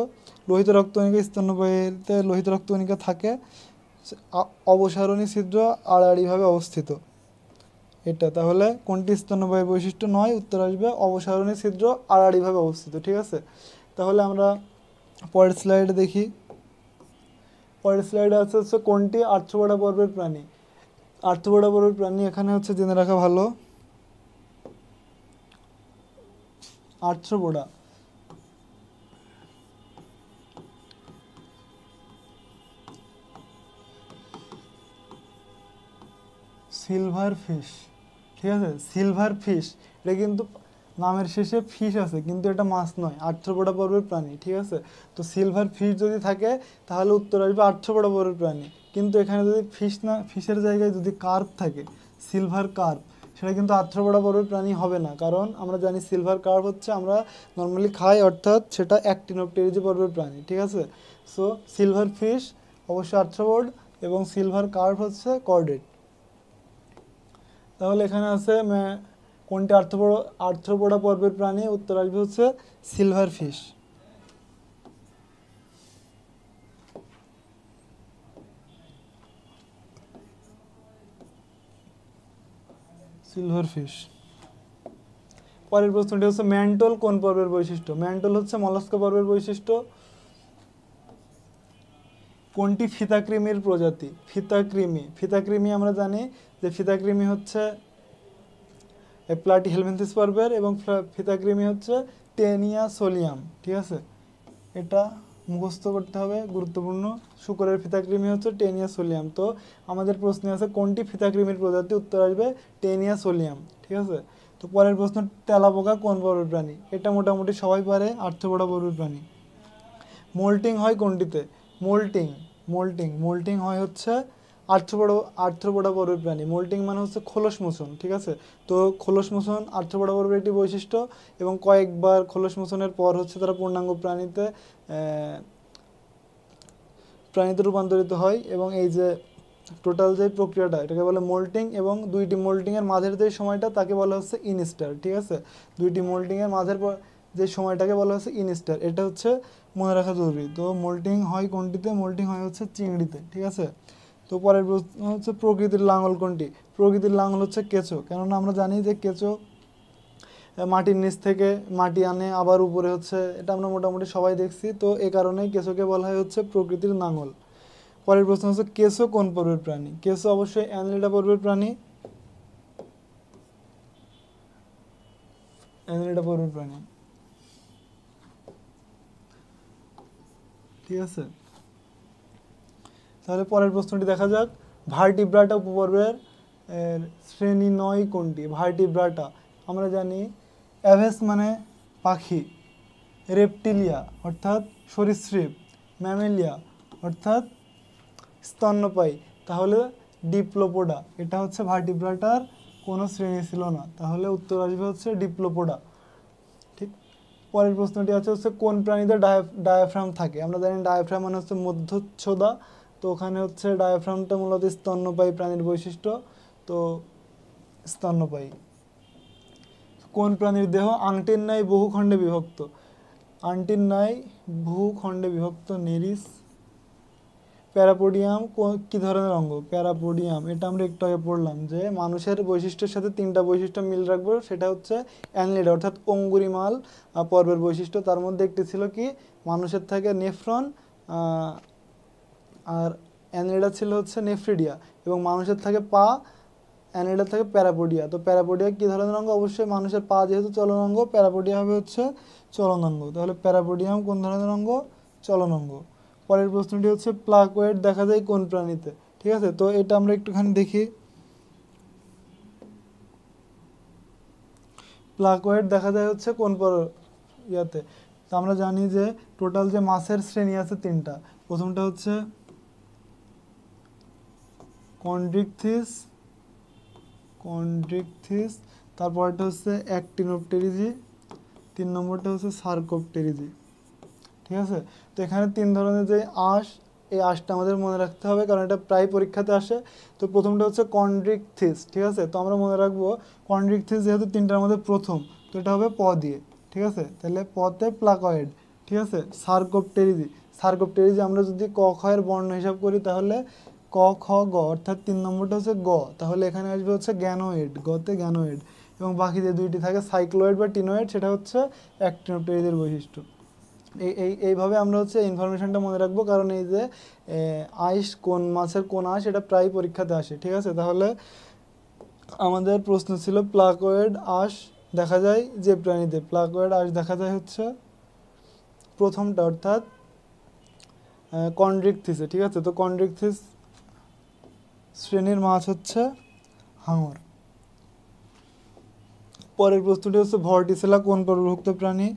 লোহিত রক্তকণিকা, স্তন্যপায়ীতে লোহিত রক্তকণিকা থাকে। অবসারণী ছিদ্র আড়াআড়িভাবে অবস্থিত, এটা। তাহলে কোনটি স্তন্যপায়ীর বৈশিষ্ট্য নয়? উত্তর আসবে অবসারণী ছিদ্র আড়াআড়িভাবে অবস্থিত, ঠিক আছে। তাহলে আমরা পরের স্লাইডে দেখি। পরের স্লাইডে হচ্ছে কোনটি আর্থ্রোপোডা পর্বের প্রাণী? আর্থ্রোপোডা পর্বের প্রাণী এখানে হচ্ছে জেনে রাখা ভালো। আর্থ্রোপোডা সিলভার ফিশ, ঠিক আছে, সিলভার ফিশ। এটা কিন্তু নামের শেষে ফিশ আছে, কিন্তু এটা মাছ নয়, আর্থ্রোপোডা পর্বের প্রাণী, ঠিক আছে। তো সিলভার ফিশ যদি থাকে তাহলে উত্তর আসবে আর্থ্রোপোডা পর্বের প্রাণী। কিন্তু এখানে যদি ফিশ না, ফিশের জায়গায় যদি কার্প থাকে, সিলভার কার্প, সেটা কিন্তু আর্থ্রোপোডা পর্বের প্রাণী হবে না, কারণ আমরা জানি সিলভার কার্প হচ্ছে আমরা নর্মালি খাই, অর্থাৎ সেটা অ্যাক্টিনোপটেরিজি পর্বের প্রাণী, ঠিক আছে। সো সিলভার ফিশ অবশ্যই আর্থ্রোপোড, এবং সিলভার কার্প হচ্ছে কর্ডেট। তাহলে এখানে আছে কোনটি আর্থ্রোপোডা পর্বের প্রাণী? উত্তর আসবে হচ্ছে সিলভার ফিশ। Silver fish. পরের প্রশ্নটি হচ্ছে ম্যান্টল কোন পর্বের বৈশিষ্ট্য? ম্যান্টল হচ্ছে মলাস্কা পর্বের বৈশিষ্ট্য। কোনটি ফিতাকৃমির প্রজাতি? ফিতাকৃমি আমরা জানি যে ফিতাকৃমি হচ্ছে প্লাটিহেলমিনথেস পর্বের, এবং ফিতাকৃমি হচ্ছে টেনিয়া সোলিয়াম, ঠিক আছে, এটা মুখস্থ করতে হবে, গুরুত্বপূর্ণ। শূকরের ফিতাকৃমি হচ্ছে টেনিয়া সোলিয়াম। তো আমাদের প্রশ্নে আছে কোনটি ফিতাকৃমির প্রজাতি? উত্তর আসবে টেনিয়া সোলিয়াম, ঠিক আছে। তো পরের প্রশ্ন তেলাপোকা কোন পর্বের প্রাণী? এটা মোটামুটি সবাই পারে, আর্থ্রোপোডা পর্বের প্রাণী। মোল্টিং হয় কোনটিতে? মোল্টিং হয় হচ্ছে আর্থ্রোপোডা পর্বের প্রাণী। মোল্টিং মানে হচ্ছে খোলস মোচন, ঠিক আছে। তো খোলস মোচন আর্থ্রোপোডা পর্বের একটি বৈশিষ্ট্য, এবং কয়েকবার খোলস মোচনের পর হচ্ছে তারা পূর্ণাঙ্গ প্রাণীতে রূপান্তরিত হয়। এবং এই যে টোটাল যে প্রক্রিয়াটা, এটাকে বলে মোল্টিং, এবং দুইটি মোল্টিংয়ের মাঝের যে সময়টা তাকে বলা হচ্ছে ইনস্টার, ঠিক আছে। দুইটি মোল্টিংয়ের মাঝের যে সময়টাকে বলা হচ্ছে ইনস্টার, এটা হচ্ছে মনে রাখা জরুরি। তো মোল্টিং হয় কোনটিতে? মোল্টিং হয় হচ্ছে চিংড়িতে, ঠিক আছে। তো পরের প্রশ্ন হচ্ছে প্রকৃতির লাঙল কোনটি? প্রকৃতির লাঙল হচ্ছে কেঁচো, কেননা আমরা জানি যে কেঁচো মাটির নিচ থেকে মাটি আনে, আবার উপরে হচ্ছে, এটা আমরা মোটামুটি সবাই দেখছি। তো এই কারণেই কেঁচোকে বলা হয় হচ্ছে প্রকৃতির লাঙল। পরের প্রশ্ন হচ্ছে কেঁচো কোন পর্বের প্রাণী? কেঁচো অবশ্যই অ্যানেলিডা পর্বের প্রাণী, অ্যানেলিডা পর্বের প্রাণী, ঠিক আছে। তাহলে পরের প্রশ্নটি দেখা যাক। ভার্টিব্রাটা উপপর্বের শ্রেণী নয় কোনটি? ভার্টিব্রাটা আমরা জানি অ্যাভেস মানে পাখি, রেপটিলিয়া অর্থাৎ সরীসৃপ, ম্যামেলিয়া অর্থাৎ স্তন্যপায়ী, তাহলে ডিপ্লোপোডা, এটা হচ্ছে ভার্টিব্রাটার কোনো শ্রেণী ছিল না, তাহলে উত্তর আসবে হচ্ছে ডিপ্লোপোডা, ঠিক। পরের প্রশ্নটি আছে হচ্ছে কোন প্রাণীদের ডায়াফ্রাম থাকে। আমরা জানি ডায়াফ্রাম মানে হচ্ছে মধ্যচ্ছদা, তো ওখানে হচ্ছে ডায়াফ্রামটা মূলত স্তন্যপায়ী প্রাণীর বৈশিষ্ট্য, তো স্তন্যপায়ী। কোন প্রাণীর দেহ আংটির ন্যায় বহু খণ্ডে বিভক্ত। আংটির ন্যায় বহু খণ্ডে বিভক্ত নিরিস। প্যারাপোডিয়াম কি ধরনের অঙ্গ? প্যারাপোডিয়াম, এটা আমরা একটু আগে পড়লাম যে মানুষের বৈশিষ্ট্যের সাথে 3টা বৈশিষ্ট্য মিল রাখবো, সেটা হচ্ছে অ্যানলিডা অর্থাৎ অঙ্গুরিমাল পর্বের বৈশিষ্ট্য। তার মধ্যে একটি ছিল কি, মানুষের থাকে নেফ্রন, আর অ্যানলিডা ছিল হচ্ছে নেফ্রিডিয়া, এবং মানুষের থাকে পা, অ্যানলিডা থাকে প্যারাপোডিয়া। তো প্যারাপোডিয়া কি ধরনের অঙ্গ? অবশ্যই মানুষের পা যেহেতু চলন অঙ্গ, প্যারাপোডিয়া হবে হচ্ছে চলন অঙ্গ। তাহলে প্যারাপোডিয়াম কোন ধরনের অঙ্গ? চলন অঙ্গ। পরের প্রশ্নটি হচ্ছে প্লাকোয়েড দেখা যায় কোন প্রাণীতে। ঠিক আছে, তো এটা আমরা একটুখানি দেখি। প্লাকোয়েড দেখা যায় হচ্ছে কোন ইয়াতে। তো আমরা জানি যে টোটাল যে মাছের শ্রেণী আছে 3টা। প্রথমটা হচ্ছে কন্ড্রিকথিস, তারপরটা হচ্ছে অ্যাক্টিনোপটেরিজি, 3 নম্বরটা হচ্ছে সার্কোপটেরিজি। ঠিক আছে, তো এখানে 3 ধরনের যে আঁশ, এই আঁশটা আমাদের মনে রাখতে হবে কারণ এটা প্রায় পরীক্ষাতে আসে। তো প্রথমটা হচ্ছে কন্ড্রিকথিস। ঠিক আছে, তো আমরা মনে রাখবো কন্ড্রিকথিস যেহেতু 3টার মধ্যে প্রথম, তো এটা হবে প দিয়ে। ঠিক আছে, তাহলে পতে প্লাকয়েড। ঠিক আছে, সার্কোপটেরিজি আমরা যদি ক খ এর বর্ণ হিসাব করি তাহলে ক খ গ, অর্থাৎ 3 নম্বরটা হচ্ছে গ, তাহলে এখানে আসবে হচ্ছে গ্যানোয়েড, গতে গ্যানোয়েড। এবং বাকি যে 2টি থাকে সাইক্লোয়েড বা টিনোয়েড, সেটা হচ্ছে অ্যাক্টিনোপটেরিজের বৈশিষ্ট্য। এইভাবে আমরা হচ্ছে ইনফরমেশনটা মনে রাখবো, কারণ এই যে আইস কোন মাছের কোন আঁশ, এটা প্রায় পরীক্ষাতে আসে। ঠিক আছে, তাহলে আমাদের প্রশ্ন ছিল প্লাকোয়েড আঁশ দেখা যায় যে প্রাণীতে। প্লাকোয়েড আঁশ দেখা যায় হচ্ছে প্রথমটা, অর্থাৎ কন্ড্রিকথিসে। ঠিক আছে, তো কন্ড্রিকথিস শ্রেণীর মাছ হচ্ছে হাঙর। পরের প্রশ্নটি হচ্ছে ভর্টিসেলা কোন পর্বভুক্ত প্রাণী।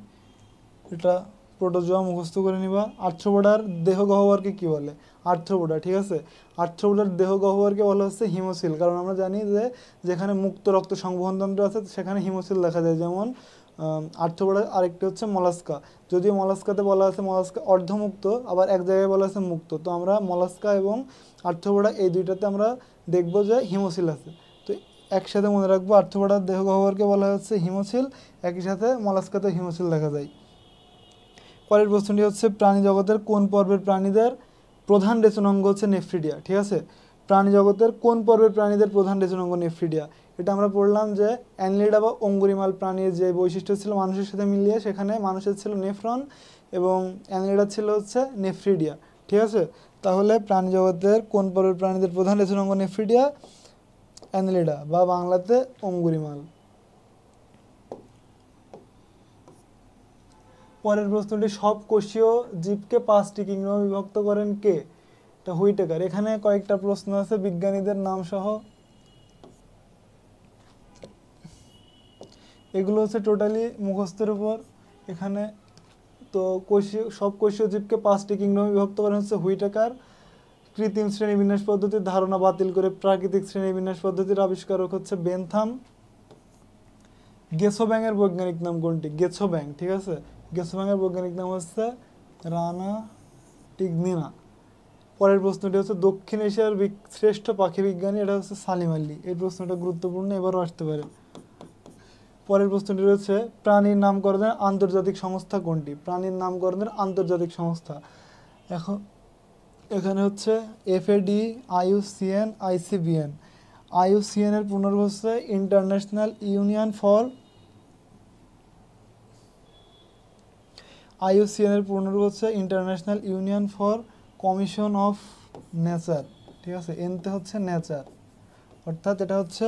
এটা প্রোটোজোয়া, মুখস্থ করে নিবা। আর্থ্রোপোডার দেহ গহ্বরকে কি বলে? আর্থ্রোপোডা। ঠিক আছে, আর্থ্রোপোডার দেহ গহ্বরকে বলা হচ্ছে হিমোসিল, কারণ আমরা জানি যে যেখানে মুক্ত রক্ত সংবহন তন্ত্র আছে সেখানে হিমোসিল দেখা যায়। যেমন আর্থ্রোপোডার আরেকটি হচ্ছে মলাস্কা, যদিও মলাস্কাতে বলা আছে মলাস্কা অর্ধমুক্ত, আবার এক জায়গায় বলা আছে মুক্ত। তো আমরা মলাস্কা এবং আর্থ্রোপোডা এই দুইটাতে আমরা দেখব যে হিমোসিল আছে। তো একসাথে মনে রাখবো আর্থ্রোপোডার দেহ গহ্বরকে বলা হচ্ছে হিমোসিল, একই সাথে মলাস্কাতে হিমোসিল দেখা যায়। পরের প্রশ্নটি হচ্ছে প্রাণী জগতের কোন পর্বের প্রাণীদের প্রধান রেচনাঙ্গ হচ্ছে নেফ্রিডিয়া। ঠিক আছে, প্রাণী জগতের কোন পর্বের প্রাণীদের প্রধান রেচনাঙ্গ নেফ্রিডিয়া। এটা আমরা পড়লাম যে অ্যানলিডা বা অঙ্গুরিমাল প্রাণীর যে বৈশিষ্ট্য ছিল মানুষের সাথে মিলিয়ে, সেখানে মানুষের ছিল নেফ্রন এবং অ্যানলিডা ছিল হচ্ছে নেফ্রিডিয়া। ঠিক আছে, তাহলে প্রাণী জগতের কোন পর্বের প্রাণীদের প্রধান রেচনাঙ্গ নেফ্রিডিয়া, অ্যানলিডা বা বাংলাতে অঙ্গুরিমাল। পরের প্রশ্নটি সব কোষীয় জীবকে 5টি কিংডমে বিভক্ত করেন কে। এটা হুইটেকার। এখানে কয়েকটা প্রশ্ন আছে বিজ্ঞানীদের নাম সহ, এগুলো হচ্ছে টোটালি মুখস্থের উপর। এখানে তো সব কোষীয় জীবকে 5টি কিংডমে বিভক্ত করেন হচ্ছে হুইটেকার। কৃত্রিম শ্রেণীবিন্যাস পদ্ধতির ধারণা বাতিল করে প্রাকৃতিক শ্রেণীবিন্যাস পদ্ধতির আবিষ্কারক হচ্ছে বেনথাম। গেছোব্যাঙের বৈজ্ঞানিক নাম কোনটি? গেছোব্যাং। ঠিক আছে, গেছোব্যাঙের বৈজ্ঞানিক নাম হচ্ছে রানা টিগনিনা। পরের প্রশ্নটি হচ্ছে দক্ষিণ এশিয়ার শ্রেষ্ঠ পাখি বিজ্ঞানী, এটা হচ্ছে সালিম আলী। এই প্রশ্নটা গুরুত্বপূর্ণ, এবারও আসতে পারে। পরের প্রশ্নটি রয়েছে প্রাণীর নামকরণের আন্তর্জাতিক সংস্থা কোনটি। প্রাণীর নামকরণের আন্তর্জাতিক সংস্থা এখানে হচ্ছে FAD, IUCN, ICBN। IUCN এর পুনর্ব হচ্ছে international union for commission of nature. ঠিক আছে, এনতে হচ্ছে নেচার, অর্থাৎ এটা হচ্ছে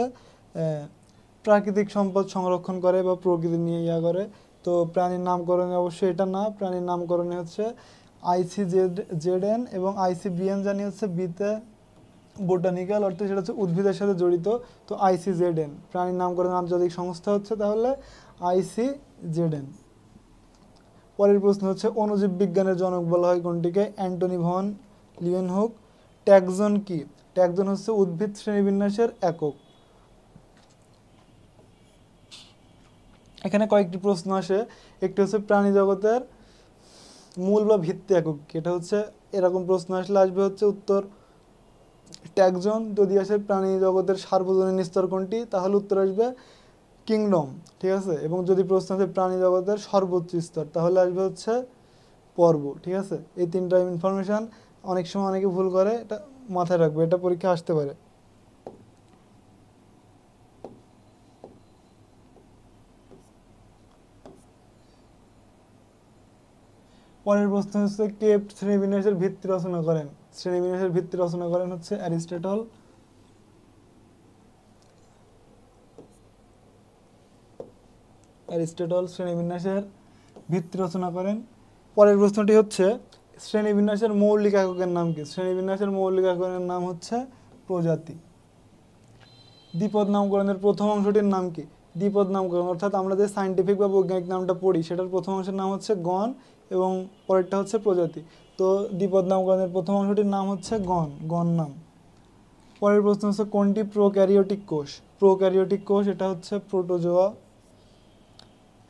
প্রাকৃতিক সম্পদ সংরক্ষণ করে বা প্রকৃতি নিয়ে করে। তো প্রাণীর নামকরণে অবশ্যই এটা না, প্রাণীর নামকরণে হচ্ছে ICZN এবং ICBN জানি হচ্ছে বিতে বোটানিক্যাল, অর্থাৎ সেটা হচ্ছে উদ্ভিদের সাথে জড়িত। তো ICZN প্রাণীর নামকরণ আন্তর্জাতিক সংস্থা হচ্ছে তাহলে ICZN। পরের প্রশ্ন হচ্ছে অণুজীব বিজ্ঞানের জনক বলা হয় কোনটিকে। Antonie van Leeuwenhoek. ট্যাক্সন কি? ট্যাক্সন হচ্ছে উদ্ভিদ শ্রেণীবিন্যাসের একক। এখানে কয়েকটি প্রশ্ন আসে। একটি হচ্ছে প্রাণী জগতের মূল বা ভিত্তি একক কি? এটা হচ্ছে এরকম প্রশ্ন আসলে আসবে হচ্ছে উত্তর ট্যাক্সন। যদি আসে প্রাণী জগতের সার্বজনীন স্তর কোনটি, তাহলে উত্তর আসবে কিংডম, ঠিক আছে। এবং যদি প্রশ্ন আসে প্রাণী জগতের সর্বোচ্চ স্তর, তাহলে আসবে হচ্ছে পর্ব, ঠিক আছে। এই তিনটা ইনফরমেশন অনেক সময় অনেকে ভুল করে, এটা মাথায় রাখবে, এটা পরীক্ষা আসতে পারে। পরের প্রশ্ন হচ্ছে কে শ্রেণীবিন্যাসের ভিত্তি রচনা করেন? শ্রেণীবিন্যাসের ভিত্তি রচনা করেন হচ্ছে অ্যারিস্টটল। অ্যারিস্টটল শ্রেণীবিন্যাসের ভিত্তি রচনা করেন। পরের প্রশ্নটি হচ্ছে শ্রেণীবিন্যাসের মৌলিক এককের নাম কি? শ্রেণীবিন্যাসের মৌলিক এককের নাম হচ্ছে প্রজাতি। দ্বিপদ নামকরণের প্রথম অংশটির নাম কি? দ্বিপদ নামকরণ অর্থাৎ আমরা যে সায়েন্টিফিক বা বৈজ্ঞানিক নামটা পড়ি, সেটার প্রথম অংশের নাম হচ্ছে গণ এবং পরেরটা হচ্ছে প্রজাতি। তো দ্বিপদ নামকরণের প্রথম অংশটির নাম হচ্ছে গণ, গণ নাম। পরের প্রশ্ন হচ্ছে কোনটি প্রোক্যারিওটিক কোষ? প্রোক্যারিওটিক কোষ এটা হচ্ছে প্রোটোজোয়া।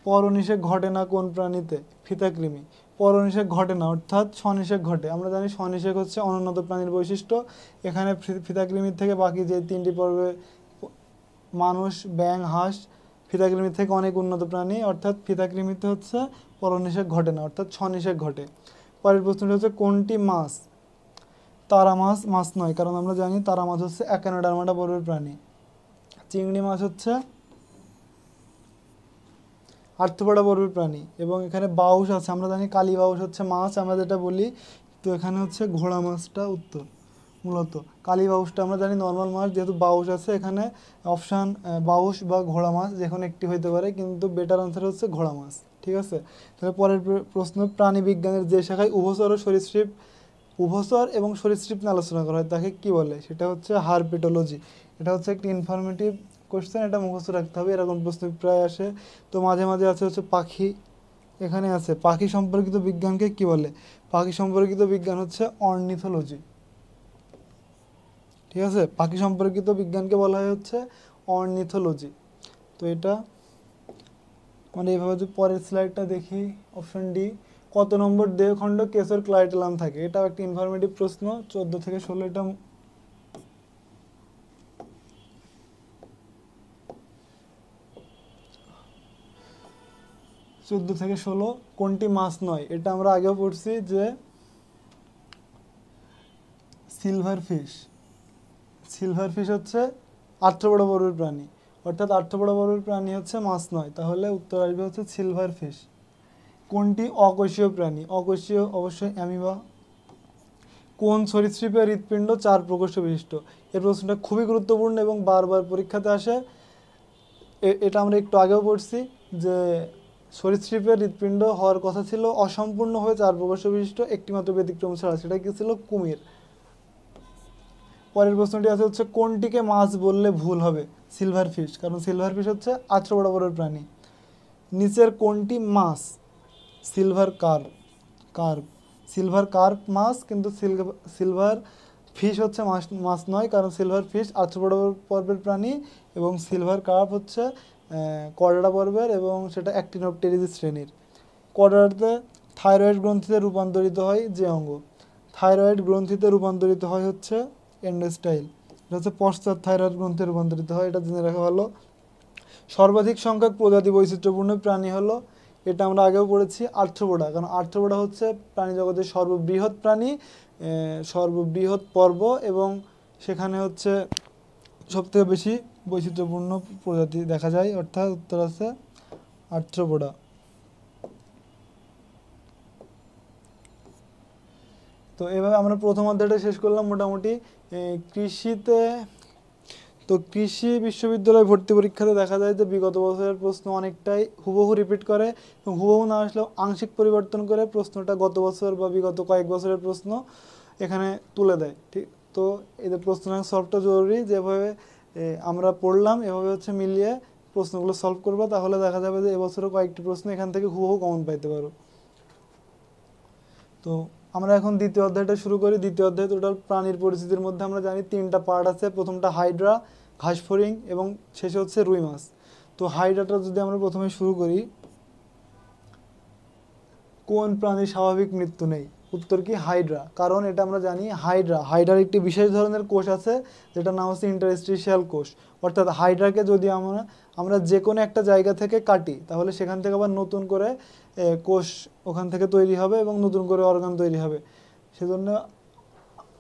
পরনিষেক ঘটে না কোন প্রাণীতে? ফিতাকৃমি। পরনিষেক ঘটে না অর্থাৎ স্বনিষেক ঘটে। আমরা জানি স্বনিষেক হচ্ছে অনুন্নত প্রাণীর বৈশিষ্ট্য। এখানে ফিতাকৃমির থেকে বাকি যে তিনটি পর্বে মানুষ, ব্যাঙ, হাঁস ফিতাকৃমির থেকে অনেক উন্নত প্রাণী, অর্থাৎ ফিতাকৃমিতে হচ্ছে পরনিষেক ঘটে না অর্থাৎ স্বনিষেক ঘটে। পরের প্রশ্নটি হচ্ছে কোনটি মাছ? তারা মাছ মাছ নয়, কারণ আমরা জানি তারা মাছ হচ্ছে অ্যাকানোডার্মাটা পর্বের প্রাণী। চিংড়ি মাছ হচ্ছে আর্থ্রোপোডা পর্বের প্রাণী। এবং এখানে বাউস আছে, আমরা জানি কালী বাউস হচ্ছে মাছ আমরা যেটা বলি। তো এখানে হচ্ছে ঘোড়া মাছটা উত্তর। মূলত কালী বাউসটা আমরা জানি নর্মাল মাছ, যেহেতু বাউস আছে এখানে অপশান বাউস বা ঘোড়া মাছ যে কোনো একটি হইতে পারে, কিন্তু বেটার আনসার হচ্ছে ঘোড়া মাছ, ঠিক আছে। তাহলে পরের প্রশ্ন প্রাণী বিজ্ঞানের যে শাখায় উভচর ও সরীসৃপ, উভচর এবং সরীসৃপ নিয়ে আলোচনা করা হয় তাকে কি বলে? সেটা হচ্ছে হারপেটোলজি। এটা হচ্ছে একটি ইনফরমেটিভ কোশ্চেন, এটা মুখস্থ রাখতে হবে, এরকম প্রশ্ন প্রায় আসে। তো মাঝে মাঝে আছে হচ্ছে পাখি, এখানে আছে পাখি সম্পর্কিত বিজ্ঞানকে কি বলে? পাখি সম্পর্কিত বিজ্ঞান হচ্ছে অর্নিথোলজি, ঠিক আছে। পাখি সম্পর্কিত বিজ্ঞানকে বলা হয় হচ্ছে অর্নিথোলজি। তো এটা মানে এইভাবে যদি পরের স্লাইডটা দেখি, অপশন ডি, কত নম্বর দেহখণ্ড কেশর ক্লাইটেলাম থাকে? এটাও একটা ইনফরমেটিভ প্রশ্ন, 14 থেকে 16। এটা 14 থেকে 16। কোনটি মাছ নয়? এটা আমরা আগেও পড়ছি যে সিলভার ফিশ। সিলভার ফিশ হচ্ছে আর্থ্রোপোডা পর্বের প্রাণী, অর্থাৎ আর্থ্রোপোডা পর্বের প্রাণী হচ্ছে মাছ নয়, তাহলে উত্তর আসবে হচ্ছে সিলভার ফিশ। কোনটি অকোষীয় প্রাণী? অকোষীয় অবশ্যই অ্যামিবা। কোন সরীসৃপের হৃৎপিণ্ড 4 প্রকোষ্ঠ বিশিষ্ট? এই প্রশ্নটা খুবই গুরুত্বপূর্ণ এবং বারবার পরীক্ষাতে আসে। এটা আমরা একটু আগেও পড়ছি যে সরীসৃপের হৃৎপিণ্ড হওয়ার কথা ছিল অসম্পূর্ণ হয়ে 4 প্রকোষ্ঠ বিশিষ্ট, একটিমাত্র ব্যতিক্রম ছাড়া, সেটা কি ছিল? কুমির। পরের প্রশ্নটি আছে হচ্ছে কোনটিকে মাছ বললে ভুল হবে? সিলভার ফিশ, কারণ সিলভার ফিশ হচ্ছে আর্থ্রোপোডা পর্বের প্রাণী। নিচের কোনটি মাছ? Silver carp, carp, silver carp মাছ, কিন্তু সিলভার ফিশ হচ্ছে মাছ, মাছ নয়, কারণ সিলভার ফিশ আর্থ্রোপোডা পর্বের প্রাণী এবং সিলভার কার্প হচ্ছে কর্ডাটা পর্বের এবং সেটা অ্যাক্টিনোপটেরিজ শ্রেণীর। কর্ডাটাতে থাইরয়েড গ্রন্থিতে রূপান্তরিত হয় যে অঙ্গ, থাইরয়েড গ্রন্থিতে রূপান্তরিত হয় হচ্ছে এন্ডোস্টাইল। এটা হচ্ছে পশ্চাৎ থাইরয়েড গ্রন্থিতে রূপান্তরিত হয়, এটা জেনে রাখা ভালো। সর্বাধিক সংখ্যক প্রজাতি বৈচিত্র্যপূর্ণ প্রাণী হলো, এটা আমরা আগেও পড়েছি, আর্থ্রোপোডা, কারণ আর্থ্রোপোডা হচ্ছে প্রাণী জগতের সর্ববৃহৎ প্রাণী, সর্ববৃহৎ পর্ব এবং সেখানে হচ্ছে সবথেকে বেশি বৈচিত্র্যপূর্ণ প্রজাতি দেখা যায়, অর্থাৎ উত্তর আছে আর্থ্রোপোডা। তো এভাবে আমরা প্রথম অধ্যায়টা শেষ করলাম মোটামুটি। কৃষিতে তো কৃষি বিশ্ববিদ্যালয় ভর্তি পরীক্ষাতে দেখা যায় যে বিগত বছরের প্রশ্ন অনেকটাই হুবহু রিপিট করে এবং হুবহু না আসলেও আংশিক পরিবর্তন করে প্রশ্নটা গত বছর বা বিগত কয়েক বছরের প্রশ্ন এখানে তুলে দেয়, ঠিক। তো এদের প্রশ্ন সলভটা জরুরি, যেভাবে আমরা পড়লাম এভাবে হচ্ছে মিলিয়ে প্রশ্নগুলো সলভ করবো, তাহলে দেখা যাবে যে এবছরও কয়েকটি প্রশ্ন এখান থেকে হুবহু কমন পাইতে পারো। তো আমরা এখন দ্বিতীয় অধ্যায়টা শুরু করি। দ্বিতীয় অধ্যায় টোটাল প্রাণীর পরিচিতির মধ্যে আমরা জানি 3টা পার্ট আছে। প্রথমটা হাইড্রা, ঘাসফড়িং এবং শেষে হচ্ছে রুই মাছ। তো হাইড্রাটা যদি আমরা প্রথমে শুরু করি, কোন প্রাণীর স্বাভাবিক মৃত্যু নেই? উত্তর কি হাইড্রা। কারণ এটা আমরা জানি হাইড্রার একটি বিশেষ ধরনের কোষ আছে যেটার নাম হচ্ছে ইন্টারস্টিশিয়াল কোষ। অর্থাৎ হাইড্রাকে যদি আমরা যে কোনো একটা জায়গা থেকে কাটি তাহলে সেখান থেকে আবার নতুন করে কোষ ওখান থেকে তৈরি হবে এবং নতুন করে অর্গান তৈরি হবে। সেজন্য